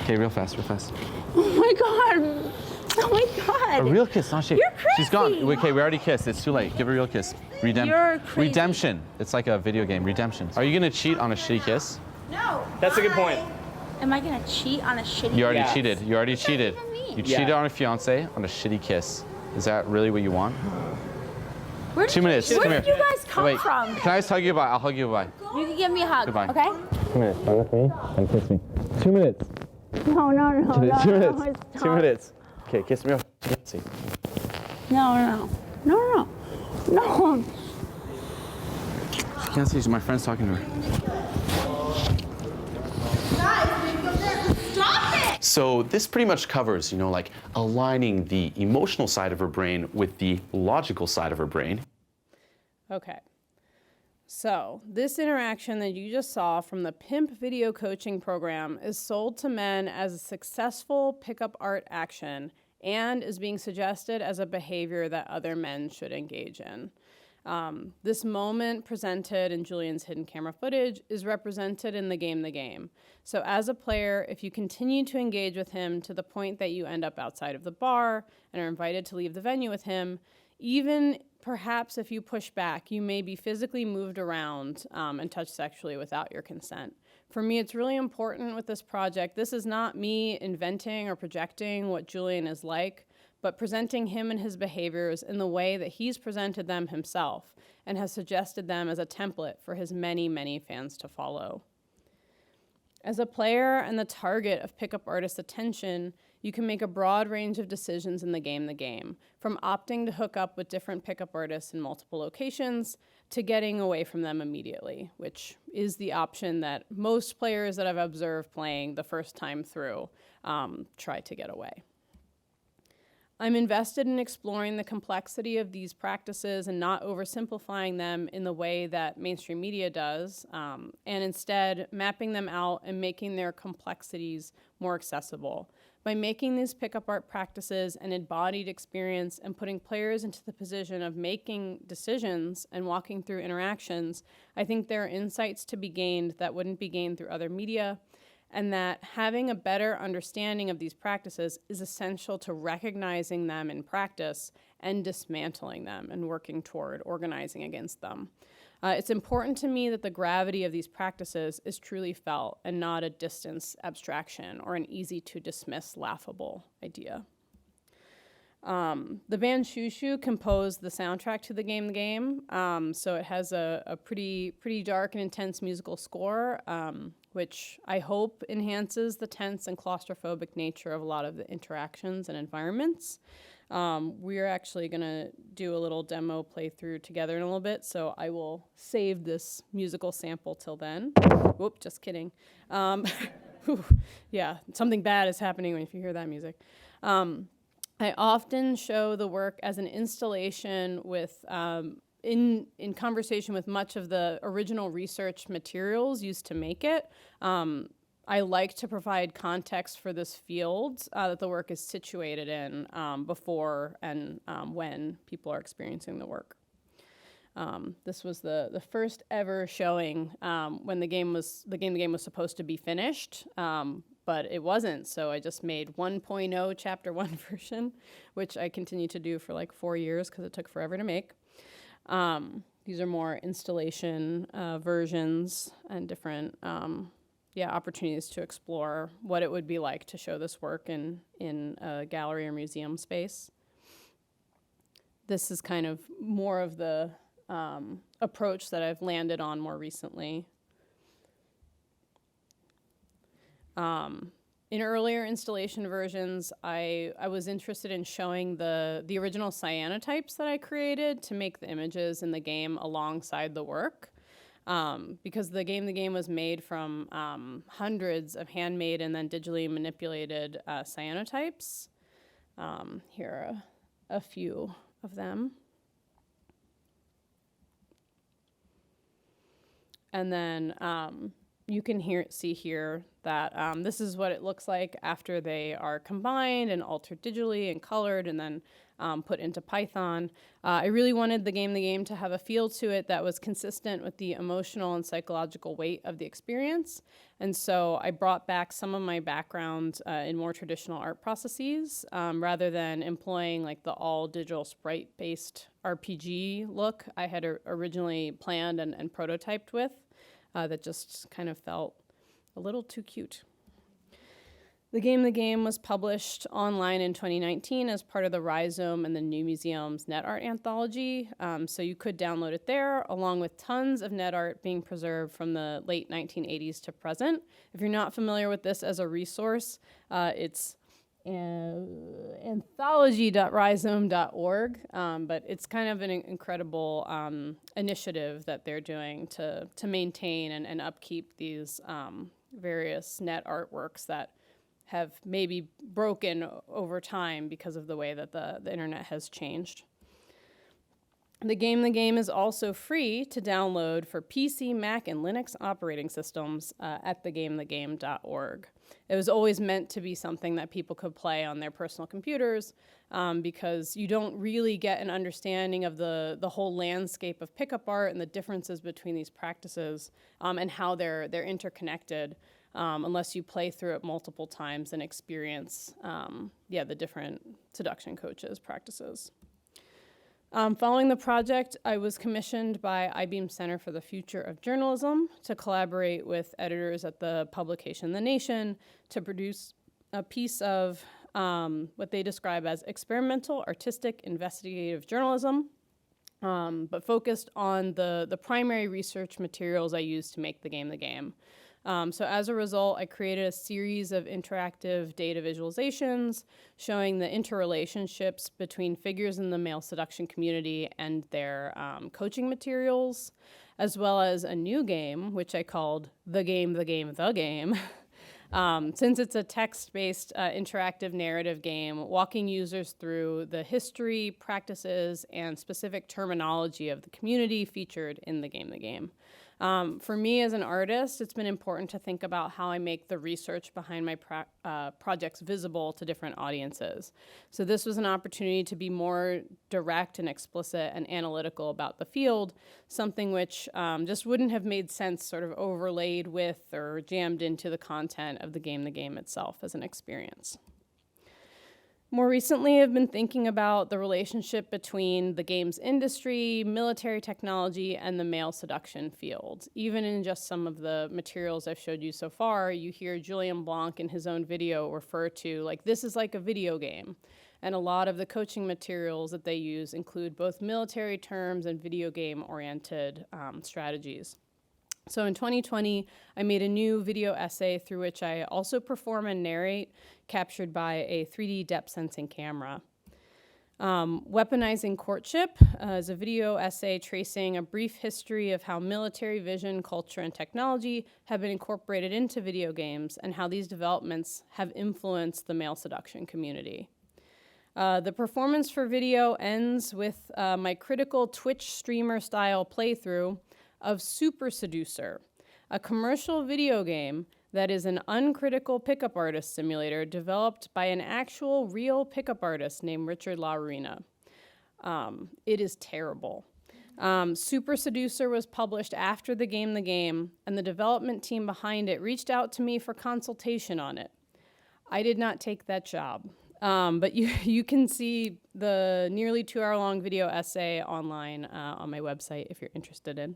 Speaker 7: Okay, real fast, real fast.
Speaker 8: Oh my god. Oh my god.
Speaker 7: A real kiss, not shake.
Speaker 8: You're
Speaker 7: She's gone.
Speaker 8: crazy.
Speaker 7: Okay, we already kissed. It's too late. Give her a real kiss.
Speaker 8: You're crazy.
Speaker 7: Redemption. It's like a video game. Redemption. Are you gonna cheat on a shitty kiss?
Speaker 8: No.
Speaker 9: That's a good point.
Speaker 8: Am I gonna cheat on a shitty?
Speaker 7: You already
Speaker 9: Yeah.
Speaker 7: cheated. You already
Speaker 8: What does that
Speaker 7: cheated.
Speaker 8: even mean?
Speaker 7: You
Speaker 9: Yeah.
Speaker 7: cheated on a fiance on a shitty kiss. Is that really what you want?
Speaker 8: Where did
Speaker 7: 2 minutes.
Speaker 8: Where
Speaker 7: Come
Speaker 8: did
Speaker 7: here.
Speaker 8: you guys come
Speaker 7: Wait.
Speaker 8: from?
Speaker 7: Can I just hug you goodbye? I'll hug you goodbye.
Speaker 8: You can give me a hug.
Speaker 7: Goodbye.
Speaker 8: Okay?
Speaker 7: 2 minutes. Are you with me? And kiss me. 2 minutes.
Speaker 8: No, no, no, no,
Speaker 7: 2 minutes.
Speaker 8: no. It's
Speaker 7: 2 minutes. Okay, kiss me. See.
Speaker 8: No, no, no, no, no.
Speaker 7: She can't see. My friend's talking to her.
Speaker 6: So this pretty much covers, you know, like aligning the emotional side of her brain with the logical side of her brain.
Speaker 3: Okay. So this interaction that you just saw from the PIMP video coaching program is sold to men as a successful pickup art action and is being suggested as a behavior that other men should engage in. This moment presented in Julian's hidden camera footage is represented in the game. So as a player, if you continue to engage with him to the point that you end up outside of the bar and are invited to leave the venue with him, even perhaps if you push back, you may be physically moved around and touched sexually without your consent. For me, it's really important with this project. This is not me inventing or projecting what Julian is like, but presenting him and his behaviors in the way that he's presented them himself and has suggested them as a template for his many, many fans to follow. As a player and the target of pickup artists' attention, you can make a broad range of decisions in the game, from opting to hook up with different pickup artists in multiple locations to getting away from them immediately, which is the option that most players that I've observed playing the first time through try to get away. I'm invested in exploring the complexity of these practices and not oversimplifying them in the way that mainstream media does, and instead mapping them out and making their complexities more accessible. By making these pickup art practices an embodied experience and putting players into the position of making decisions and walking through interactions, I think there are insights to be gained that wouldn't be gained through other media, and that having a better understanding of these practices is essential to recognizing them in practice and dismantling them and working toward organizing against them. It's important to me that the gravity of these practices is truly felt and not a distant abstraction or an easy to dismiss, laughable idea. The band Shoo Shoo composed the soundtrack to the game, so it has a pretty dark and intense musical score, which I hope enhances the tense and claustrophobic nature of a lot of the interactions and environments. We're actually going to do a little demo playthrough together in a little bit, so I will save this musical sample till then. Whoop, just kidding. Yeah, something bad is happening if you hear that music. I often show the work as an installation with, in conversation with much of the original research materials used to make it. I like to provide context for this field that the work is situated in before and when people are experiencing the work. This was the first ever showing when the game was supposed to be finished, but it wasn't. So I just made 1.0 chapter 1 version, which I continue to do for like 4 years because it took forever to make. These are more installation versions and different opportunities to explore what it would be like to show this work in a gallery or museum space. This is kind of more of the approach that I've landed on more recently. In earlier installation versions, I was interested in showing the original cyanotypes that I created to make the images in the game alongside the work. Because the game was made from hundreds of handmade and then digitally manipulated cyanotypes. Here are a few of them. And then you can see here that this is what it looks like after they are combined and altered digitally and colored and then put into Python. I really wanted the game to have a feel to it that was consistent with the emotional and psychological weight of the experience. And so I brought back some of my background in more traditional art processes rather than employing like the all digital sprite-based RPG look I had originally planned and prototyped with. That just kind of felt a little too cute. The game was published online in 2019 as part of the Rhizome and the New Museum's net art anthology, so you could download it there, along with tons of net art being preserved from the late 1980s to present. If you're not familiar with this as a resource, it's anthology.rhizome.org, but it's kind of an incredible initiative that they're doing to maintain and upkeep these various net artworks that have maybe broken over time because of the way that the internet has changed. The game is also free to download for PC, Mac, and Linux operating systems at thegamethegame.org. It was always meant to be something that people could play on their personal computers because you don't really get an understanding of the whole landscape of pickup art and the differences between these practices and how they're interconnected unless you play through it multiple times and experience the different seduction coaches' practices. Following the project, I was commissioned by IBEAM Center for the Future of Journalism to collaborate with editors at the publication The Nation to produce a piece of what they describe as experimental, artistic, investigative journalism, but focused on the primary research materials I used to make the game. So as a result, I created a series of interactive data visualizations showing the interrelationships between figures in the male seduction community and their coaching materials, as well as a new game, which I called The Game. Since it's a text-based interactive narrative game, walking users through the history, practices, and specific terminology of the community featured in The Game. For me as an artist, it's been important to think about how I make the research behind my projects visible to different audiences. So this was an opportunity to be more direct and explicit and analytical about the field, something which just wouldn't have made sense sort of overlaid with or jammed into the content of the game itself as an experience. More recently, I've been thinking about the relationship between the games industry, military technology, and the male seduction field. Even in just some of the materials I've showed you so far, you hear Julian Blanc in his own video refer to, like, this is like a video game. And a lot of the coaching materials that they use include both military terms and video game-oriented strategies. So in 2020, I made a new video essay through which I also perform and narrate, captured by a 3D depth sensing camera. Weaponizing Courtship is a video essay tracing a brief history of how military vision, culture, and technology have been incorporated into video games and how these developments have influenced the male seduction community. The performance for video ends with my critical Twitch streamer-style playthrough of Super Seducer, a commercial video game that is an uncritical pickup artist simulator developed by an actual real pickup artist named Richard LaRuina. It is terrible. Super Seducer was published after the game, and the development team behind it reached out to me for consultation on it. I did not take that job. But you can see the nearly 2-hour-long video essay online on my website if you're interested in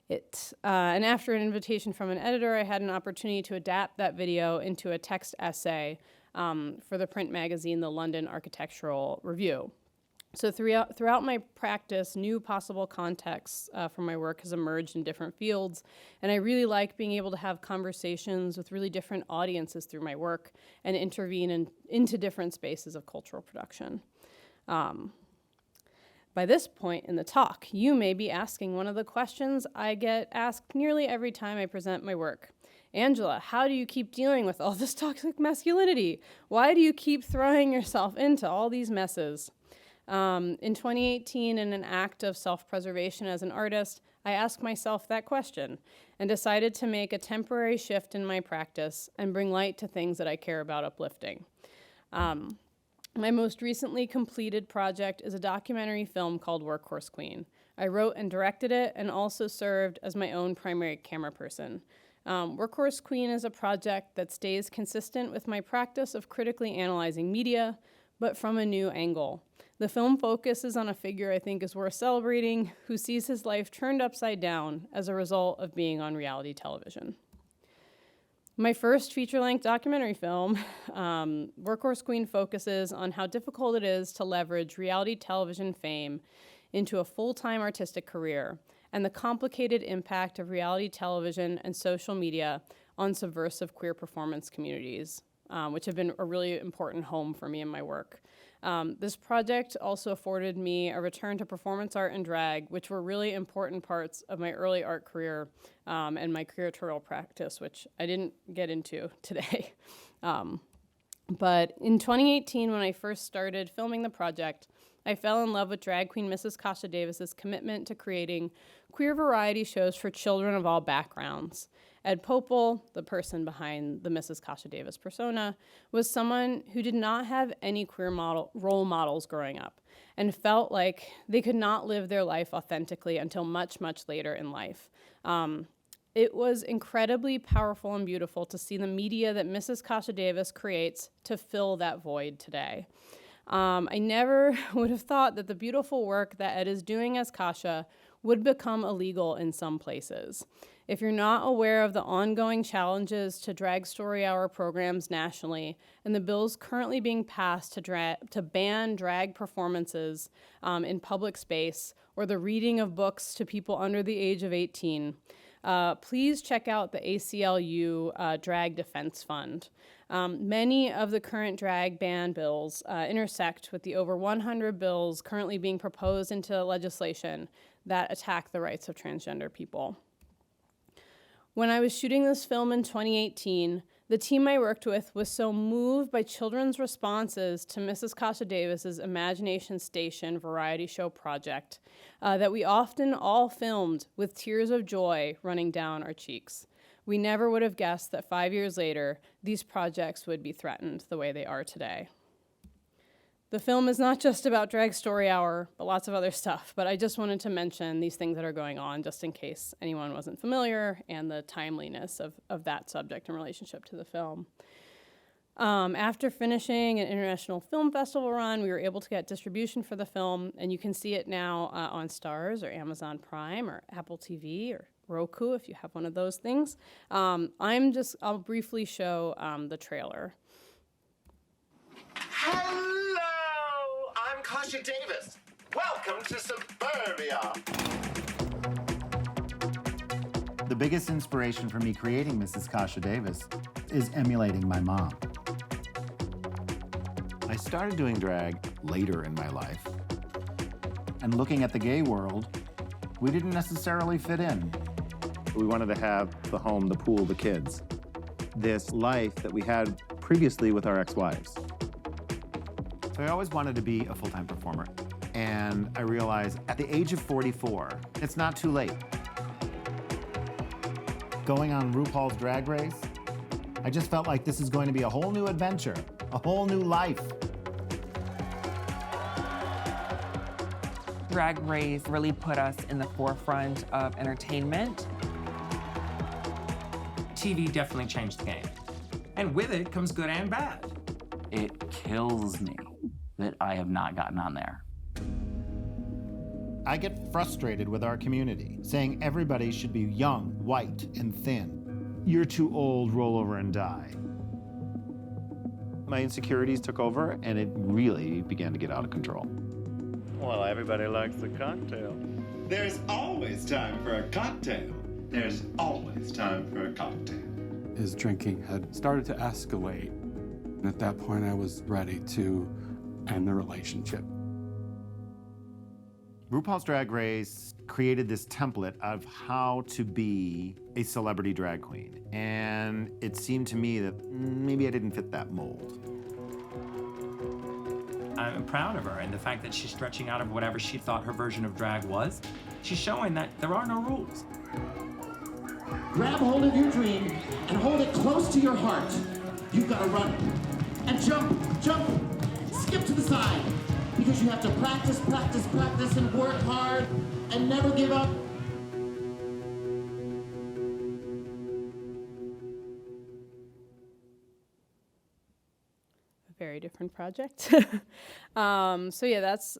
Speaker 3: it. And after an invitation from an editor, I had an opportunity to adapt that video into a text essay for the print magazine, the London Architectural Review. So throughout my practice, new possible contexts for my work has emerged in different fields, and I really like being able to have conversations with really different audiences through my work and intervene into different spaces of cultural production. By this point in the talk, you may be asking one of the questions I get asked nearly every time I present my work. Angela, how do you keep dealing with all this toxic masculinity? Why do you keep throwing yourself into all these messes? In 2018, in an act of self-preservation as an artist, I asked myself that question and decided to make a temporary shift in my practice and bring light to things that I care about uplifting. My most recently completed project is a documentary film called Workhorse Queen. I wrote and directed it and also served as my own primary camera person. Workhorse Queen is a project that stays consistent with my practice of critically analyzing media, but from a new angle. The film focuses on a figure I think is worth celebrating, who sees his life turned upside down as a result of being on reality television. My first feature-length documentary film, Workhorse Queen, focuses on how difficult it is to leverage reality television fame into a full-time artistic career and the complicated impact of reality television and social media on subversive queer performance communities, which have been a really important home for me in my work. This project also afforded me a return to performance art and drag, which were really important parts of my early art career and my curatorial practice, which I didn't get into today. But in 2018, when I first started filming the project, I fell in love with drag queen Mrs. Kasha Davis's commitment to creating queer variety shows for children of all backgrounds. Ed Popel, the person behind the Mrs. Kasha Davis persona, was someone who did not have any queer role models growing up and felt like they could not live their life authentically until much, much later in life. It was incredibly powerful and beautiful to see the media that Mrs. Kasha Davis creates to fill that void today. I never would have thought that the beautiful work that Ed is doing as Kasha would become illegal in some places. If you're not aware of the ongoing challenges to drag story hour programs nationally and the bills currently being passed to ban drag performances in public space or the reading of books to people under the age of 18, please check out the ACLU Drag Defense Fund. Many of the current drag ban bills intersect with the over 100 bills currently being proposed into legislation that attack the rights of transgender people. When I was shooting this film in 2018, the team I worked with was so moved by children's responses to Mrs. Kasha Davis's Imagination Station variety show project that we often all filmed with tears of joy running down our cheeks. We never would have guessed that 5 years later, these projects would be threatened the way they are today. The film is not just about Drag Story Hour, but lots of other stuff. But I just wanted to mention these things that are going on just in case anyone wasn't familiar and the timeliness of that subject in relationship to the film. After finishing an international film festival run, we were able to get distribution for the film, and you can see it now on Starz or Amazon Prime or Apple TV or Roku if you have one of those things. I'll briefly show the trailer.
Speaker 10: Hello, I'm Kasha Davis. Welcome to Suburbia.
Speaker 11: The biggest inspiration for me creating Mrs. Kasha Davis is emulating my mom. I started doing drag later in my life. And looking at the gay world, we didn't necessarily fit in. We wanted to have the home, the pool, the kids. This life that we had previously with our ex-wives. So I always wanted to be a full-time performer. And I realized at the age of 44, it's not too late. Going on RuPaul's Drag Race, I just felt like this is going to be a whole new adventure, a whole new life.
Speaker 12: Drag Race really put us in the forefront of entertainment.
Speaker 13: TV definitely changed the game. And with it comes good and bad.
Speaker 14: It kills me that I have not gotten on there.
Speaker 11: I get frustrated with our community, saying everybody should be young, white, and thin. You're too old, roll over and die. My insecurities took over, and it really began to get out of control.
Speaker 15: Well, everybody likes a cocktail. There's always time for a cocktail. There's always time for a cocktail.
Speaker 16: His drinking had started to escalate. And at that point, I was ready to end the relationship.
Speaker 11: RuPaul's Drag Race created this template of how to be a celebrity drag queen. And it seemed to me that maybe I didn't fit that mold.
Speaker 13: I'm proud of her and the fact that she's stretching out of whatever she thought her version of drag was. She's showing that there are no rules.
Speaker 17: Grab hold of your dream and hold it close to your heart. You've got to run and jump, skip to the side, because you have to practice, practice, practice, and work hard and never give up.
Speaker 3: Very different project. So yeah, that's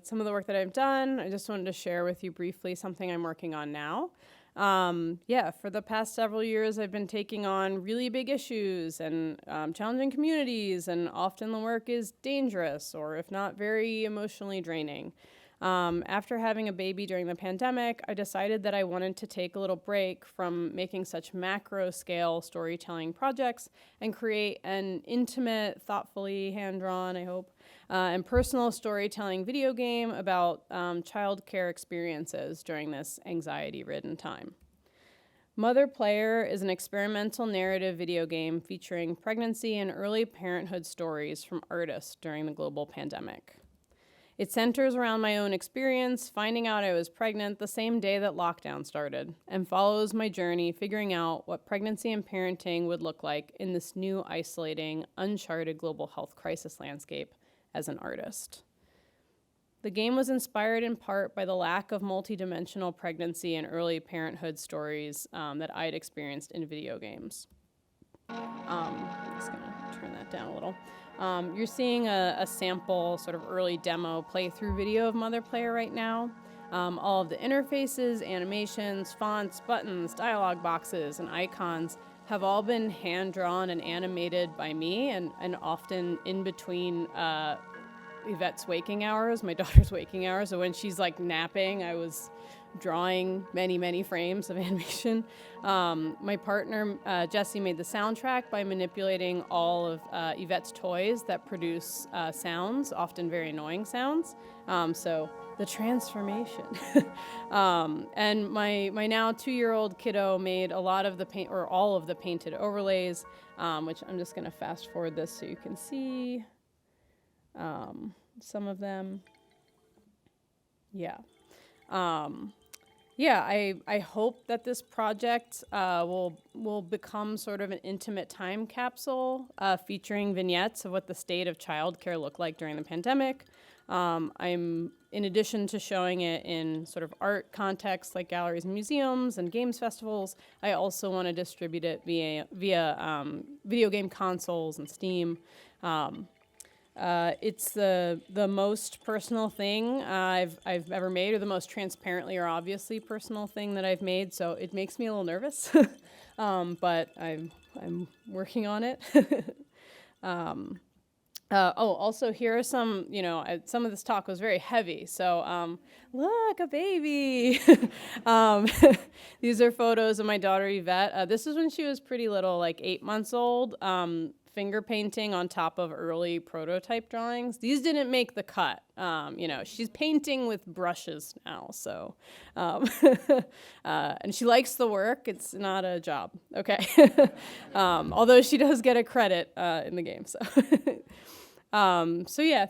Speaker 3: some of the work that I've done. I just wanted to share with you briefly something I'm working on now. For the past several years, I've been taking on really big issues and challenging communities, and often the work is dangerous or if not very emotionally draining. After having a baby during the pandemic, I decided that I wanted to take a little break from making such macro-scale storytelling projects and create an intimate, thoughtfully hand-drawn, I hope, and personal storytelling video game about child care experiences during this anxiety-ridden time. Mother Player is an experimental narrative video game featuring pregnancy and early parenthood stories from artists during the global pandemic. It centers around my own experience, finding out I was pregnant the same day that lockdown started, and follows my journey figuring out what pregnancy and parenting would look like in this new, isolating, uncharted global health crisis landscape as an artist. The game was inspired in part by the lack of multidimensional pregnancy and early parenthood stories that I'd experienced in video games. I'm just gonna turn that down a little. You're seeing a sample sort of early demo playthrough video of Mother Player right now. All of the interfaces, animations, fonts, buttons, dialog boxes, and icons have all been hand-drawn and animated by me, and often in between Yvette's waking hours, my daughter's waking hours. So when she's like napping, I was drawing many, many frames of animation. My partner, Jesse, made the soundtrack by manipulating all of Yvette's toys that produce sounds, often very annoying sounds. So the transformation. And my now 2-year-old kiddo made a lot of the paint, or all of the painted overlays, which I'm just gonna fast forward this so you can see some of them. Yeah. I hope that this project will become sort of an intimate time capsule featuring vignettes of what the state of childcare looked like during the pandemic. I'm, in addition to showing it in sort of art contexts like galleries and museums and games festivals, I also want to distribute it via video game consoles and Steam. It's the most personal thing I've ever made, or the most transparently or obviously personal thing that I've made. So it makes me a little nervous, but I'm working on it. Also here are some, some of this talk was very heavy. So look, a baby. These are photos of my daughter Yvette. This is when she was pretty little, like 8 months old. Finger painting on top of early prototype drawings. These didn't make the cut. She's painting with brushes now, so. And she likes the work. It's not a job, okay? Although she does get a credit in the game, so.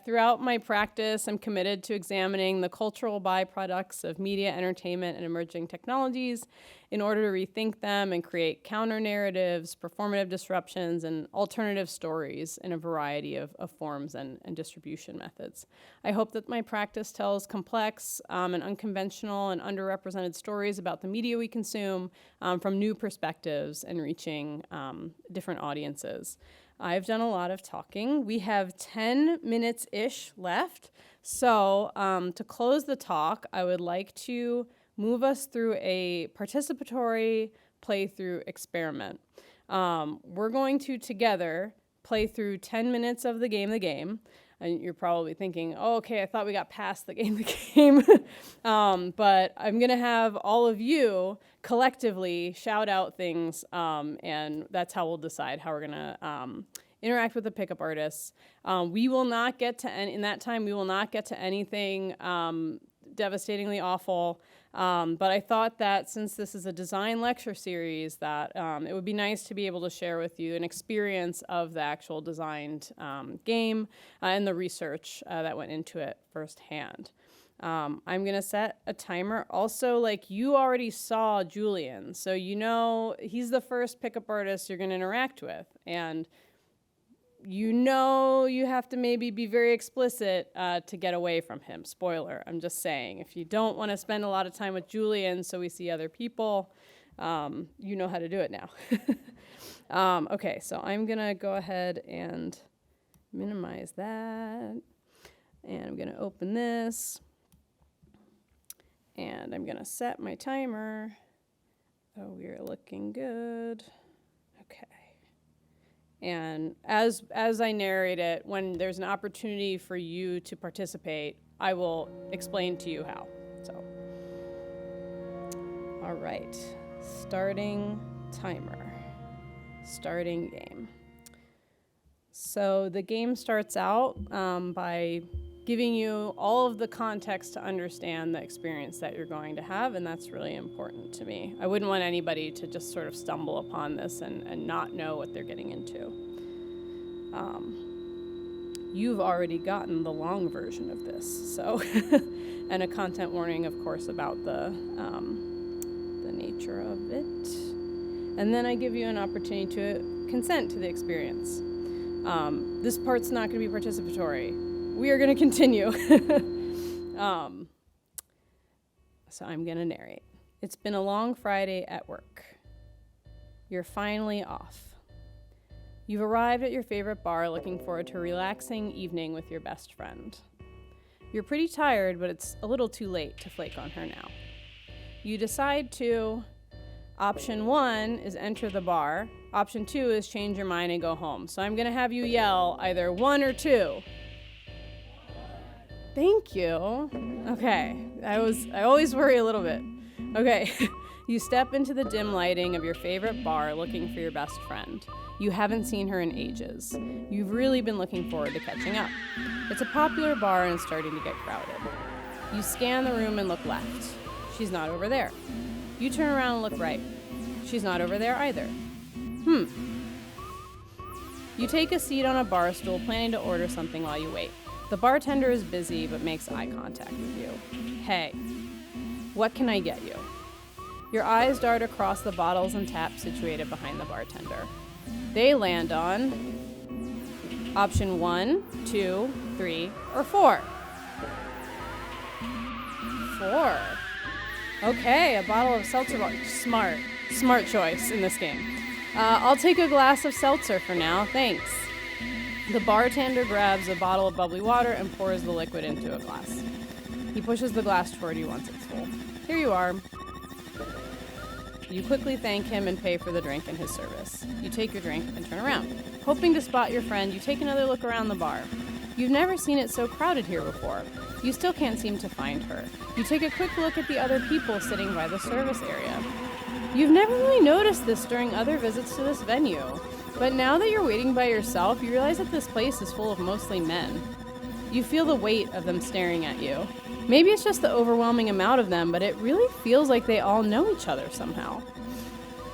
Speaker 3: Throughout my practice, I'm committed to examining the cultural byproducts of media, entertainment, and emerging technologies in order to rethink them and create counter-narratives, performative disruptions, and alternative stories in a variety of forms and distribution methods. I hope that my practice tells complex and unconventional and underrepresented stories about the media we consume from new perspectives and reaching different audiences. I've done a lot of talking. We have 10 minutes-ish left. So to close the talk, I would like to move us through a participatory playthrough experiment. We're going to together play through 10 minutes of the game. And you're probably thinking, oh, okay, I thought we got past the game. But I'm going to have all of you collectively shout out things, and that's how we'll decide how we're going to interact with the pickup artists. We will not get to, in that time, we will not get to anything devastatingly awful. But I thought that since this is a design lecture series, that it would be nice to be able to share with you an experience of the actual designed game and the research that went into it firsthand. I'm going to set a timer. Also, like, you already saw Julian, so you know he's the first pickup artist you're going to interact with. And you have to maybe be very explicit to get away from him. Spoiler, I'm just saying. If you don't want to spend a lot of time with Julian so we see other people, you know how to do it now. Okay, so I'm going to go ahead and minimize that. And I'm going to open this. And I'm going to set my timer. Oh, we're looking good. Okay. And as I narrate it, when there's an opportunity for you to participate, I will explain to you how. So, all right, starting timer, starting game. So the game starts out by giving you all of the context to understand the experience that you're going to have, and that's really important to me. I wouldn't want anybody to just sort of stumble upon this and not know what they're getting into. You've already gotten the long version of this, so, and a content warning, of course, about the nature of it. And then I give you an opportunity to consent to the experience. This part's not going to be participatory. We are going to continue. So I'm going to narrate. It's been a long Friday at work. You're finally off. You've arrived at your favorite bar looking forward to a relaxing evening with your best friend. You're pretty tired, but it's a little too late to flake on her now. You decide to, option 1 is enter the bar, option 2 is change your mind and go home. So I'm gonna have you yell either 1 or 2. Thank you. Okay, I always worry a little bit. Okay, you step into the dim lighting of your favorite bar looking for your best friend. You haven't seen her in ages. You've really been looking forward to catching up. It's a popular bar and it's starting to get crowded. You scan the room and look left. She's not over there. You turn around and look right. She's not over there either. You take a seat on a bar stool, planning to order something while you wait. The bartender is busy but makes eye contact with you. Hey, what can I get you? Your eyes dart across the bottles and taps situated behind the bartender. They land on option 1, 2, 3, or 4. 4. Okay, a bottle of seltzer water. Smart choice in this game. I'll take a glass of seltzer for now, thanks. The bartender grabs a bottle of bubbly water and pours the liquid into a glass. He pushes the glass toward you once it's full. Here you are. You quickly thank him and pay for the drink in his service. You take your drink and turn around. Hoping to spot your friend, you take another look around the bar. You've never seen it so crowded here before. You still can't seem to find her. You take a quick look at the other people sitting by the service area. You've never really noticed this during other visits to this venue, but now that you're waiting by yourself, you realize that this place is full of mostly men. You feel the weight of them staring at you. Maybe it's just the overwhelming amount of them, but it really feels like they all know each other somehow.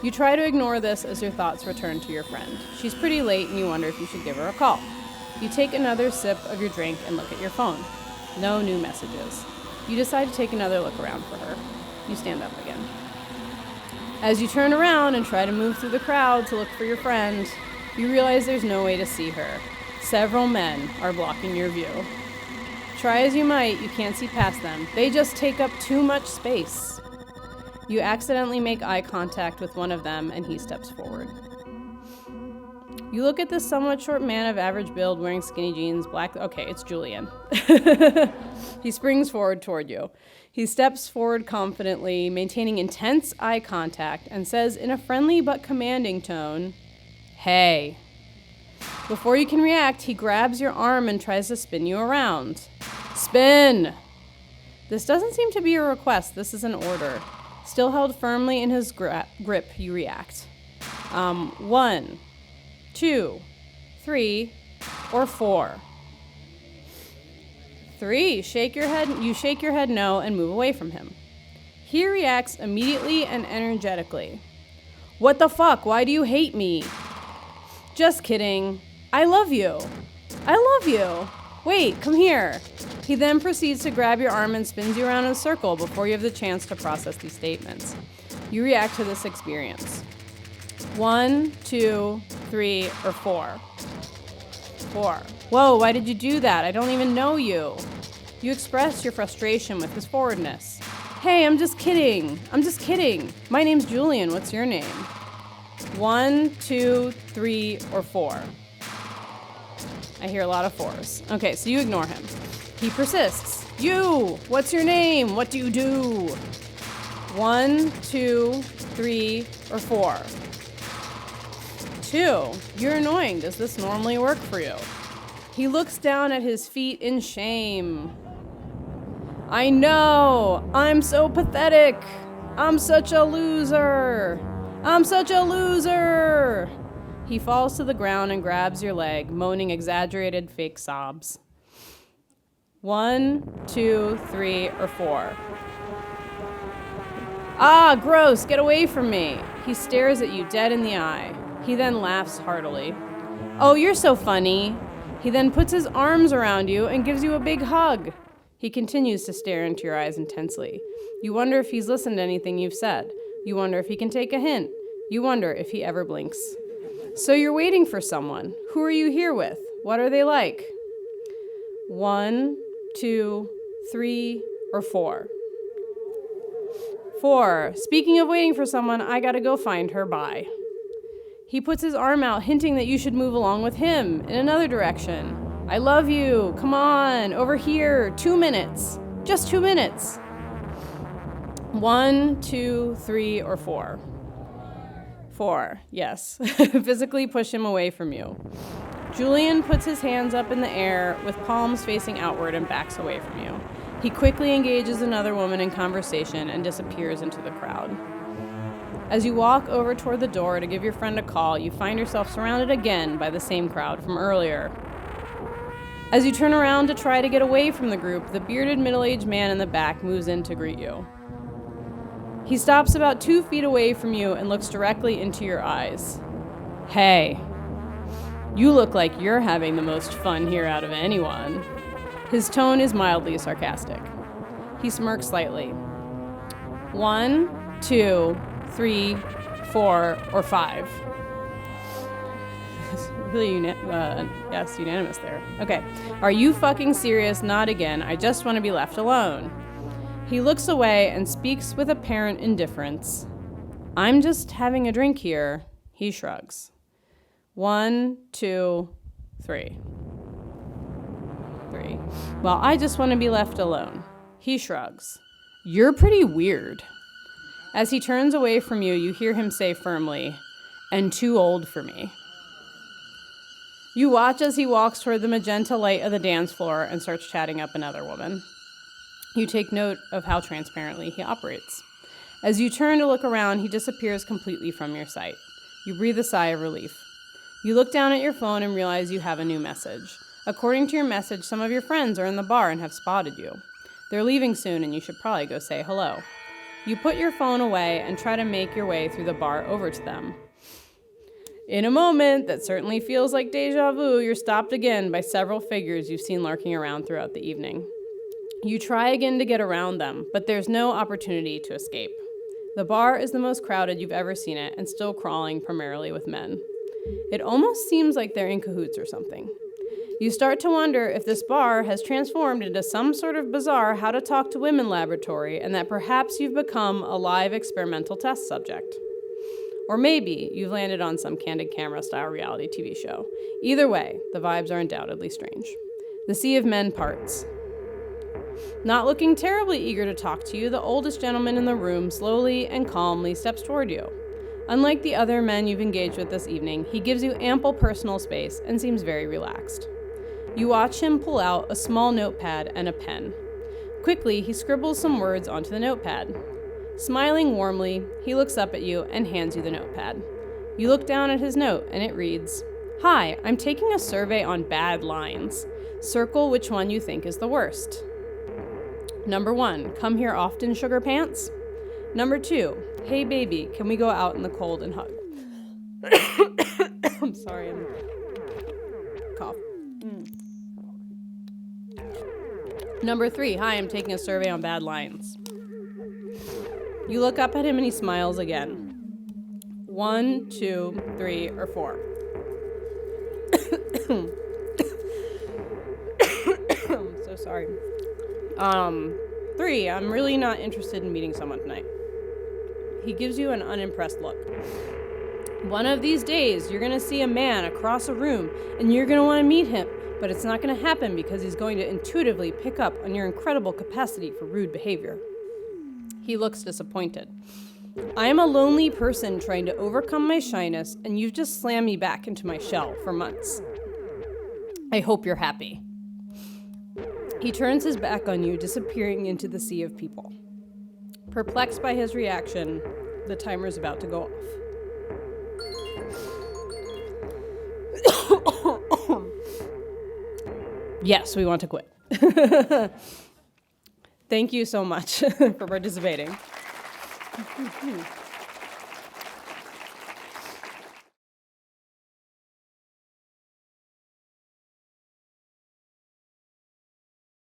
Speaker 3: You try to ignore this as your thoughts return to your friend. She's pretty late and you wonder if you should give her a call. You take another sip of your drink and look at your phone. No new messages. You decide to take another look around for her. You stand up again. As you turn around and try to move through the crowd to look for your friend, you realize there's no way to see her. Several men are blocking your view. Try as you might, you can't see past them. They just take up too much space. You accidentally make eye contact with one of them and he steps forward. You look at this somewhat short man of average build wearing skinny jeans, black... Okay, it's Julian. He springs forward toward you. He steps forward confidently, maintaining intense eye contact, and says in a friendly but commanding tone, "Hey." Before you can react, he grabs your arm and tries to spin you around. Spin! This doesn't seem to be a request, this is an order. Still held firmly in his grip, you react. 1, 2, 3, or 4. 3, you shake your head no and move away from him. He reacts immediately and energetically. What the fuck? Why do you hate me? Just kidding. I love you. I love you. Wait, come here. He then proceeds to grab your arm and spins you around in a circle before you have the chance to process these statements. You react to this experience. 1, 2, 3, or 4. 4. Whoa, why did you do that? I don't even know you. You express your frustration with his forwardness. Hey, I'm just kidding. I'm just kidding. My name's Julian. What's your name? 1, 2, 3, or 4. I hear a lot of 4s. Okay, so you ignore him. He persists. You! What's your name? What do you do? 1, 2, 3, or 4. 2. You're annoying. Does this normally work for you? He looks down at his feet in shame. I know! I'm so pathetic! I'm such a loser! I'm such a loser! He falls to the ground and grabs your leg, moaning exaggerated fake sobs. 1, 2, 3, or 4. Ah, gross! Get away from me! He stares at you dead in the eye. He then laughs heartily. Oh, you're so funny! He then puts his arms around you and gives you a big hug. He continues to stare into your eyes intensely. You wonder if he's listened to anything you've said. You wonder if he can take a hint. You wonder if he ever blinks. So you're waiting for someone. Who are you here with? What are they like? 1, 2, 3, or 4. 4. Speaking of waiting for someone, I gotta go find her. Bye. He puts his arm out, hinting that you should move along with him in another direction. I love you. Come on, over here. 2 minutes. Just 2 minutes. 1, 2, 3, or 4. 4, yes. Physically push him away from you. Julian puts his hands up in the air with palms facing outward and backs away from you. He quickly engages another woman in conversation and disappears into the crowd. As you walk over toward the door to give your friend a call, you find yourself surrounded again by the same crowd from earlier. As you turn around to try to get away from the group, the bearded middle-aged man in the back moves in to greet you. He stops about 2 feet away from you and looks directly into your eyes. Hey, you look like you're having the most fun here out of anyone. His tone is mildly sarcastic. He smirks slightly. 1, 2, 3, 4, or 5. Really, unanimous there. Okay. Are you fucking serious? Not again. I just want to be left alone. He looks away and speaks with apparent indifference. I'm just having a drink here. He shrugs. 1, 2, 3. 3. Well, I just want to be left alone. He shrugs. You're pretty weird. As he turns away from you, you hear him say firmly, and too old for me. You watch as he walks toward the magenta light of the dance floor and starts chatting up another woman. You take note of how transparently he operates. As you turn to look around, he disappears completely from your sight. You breathe a sigh of relief. You look down at your phone and realize you have a new message. According to your message, some of your friends are in the bar and have spotted you. They're leaving soon and you should probably go say hello. You put your phone away and try to make your way through the bar over to them. In a moment that certainly feels like deja vu, you're stopped again by several figures you've seen lurking around throughout the evening. You try again to get around them, but there's no opportunity to escape. The bar is the most crowded you've ever seen it and still crawling primarily with men. It almost seems like they're in cahoots or something. You start to wonder if this bar has transformed into some sort of bizarre how to talk to women laboratory and that perhaps you've become a live experimental test subject. Or maybe you've landed on some candid camera style reality TV show. Either way, the vibes are undoubtedly strange. The sea of men parts. Not looking terribly eager to talk to you, the oldest gentleman in the room slowly and calmly steps toward you. Unlike the other men you've engaged with this evening, he gives you ample personal space and seems very relaxed. You watch him pull out a small notepad and a pen. Quickly, he scribbles some words onto the notepad. Smiling warmly, he looks up at you and hands you the notepad. You look down at his note and it reads, "Hi, I'm taking a survey on bad lines. Circle which one you think is the worst. Number 1, come here often, sugar pants. Number 2, hey baby, can we go out in the cold and hug?" I'm sorry, I'm cough. Number 3, hi, I'm taking a survey on bad lines. You look up at him and he smiles again. 1, 2, 3, or 4. I'm so sorry. 3, I'm really not interested in meeting someone tonight. He gives you an unimpressed look. One of these days, you're gonna see a man across a room and you're gonna wanna meet him, but it's not gonna happen because he's going to intuitively pick up on your incredible capacity for rude behavior. He looks disappointed. I am a lonely person trying to overcome my shyness, and you've just slammed me back into my shell for months. I hope you're happy. He turns his back on you, disappearing into the sea of people. Perplexed by his reaction, the timer's about to go off. Yes, we want to quit. Thank you so much for participating.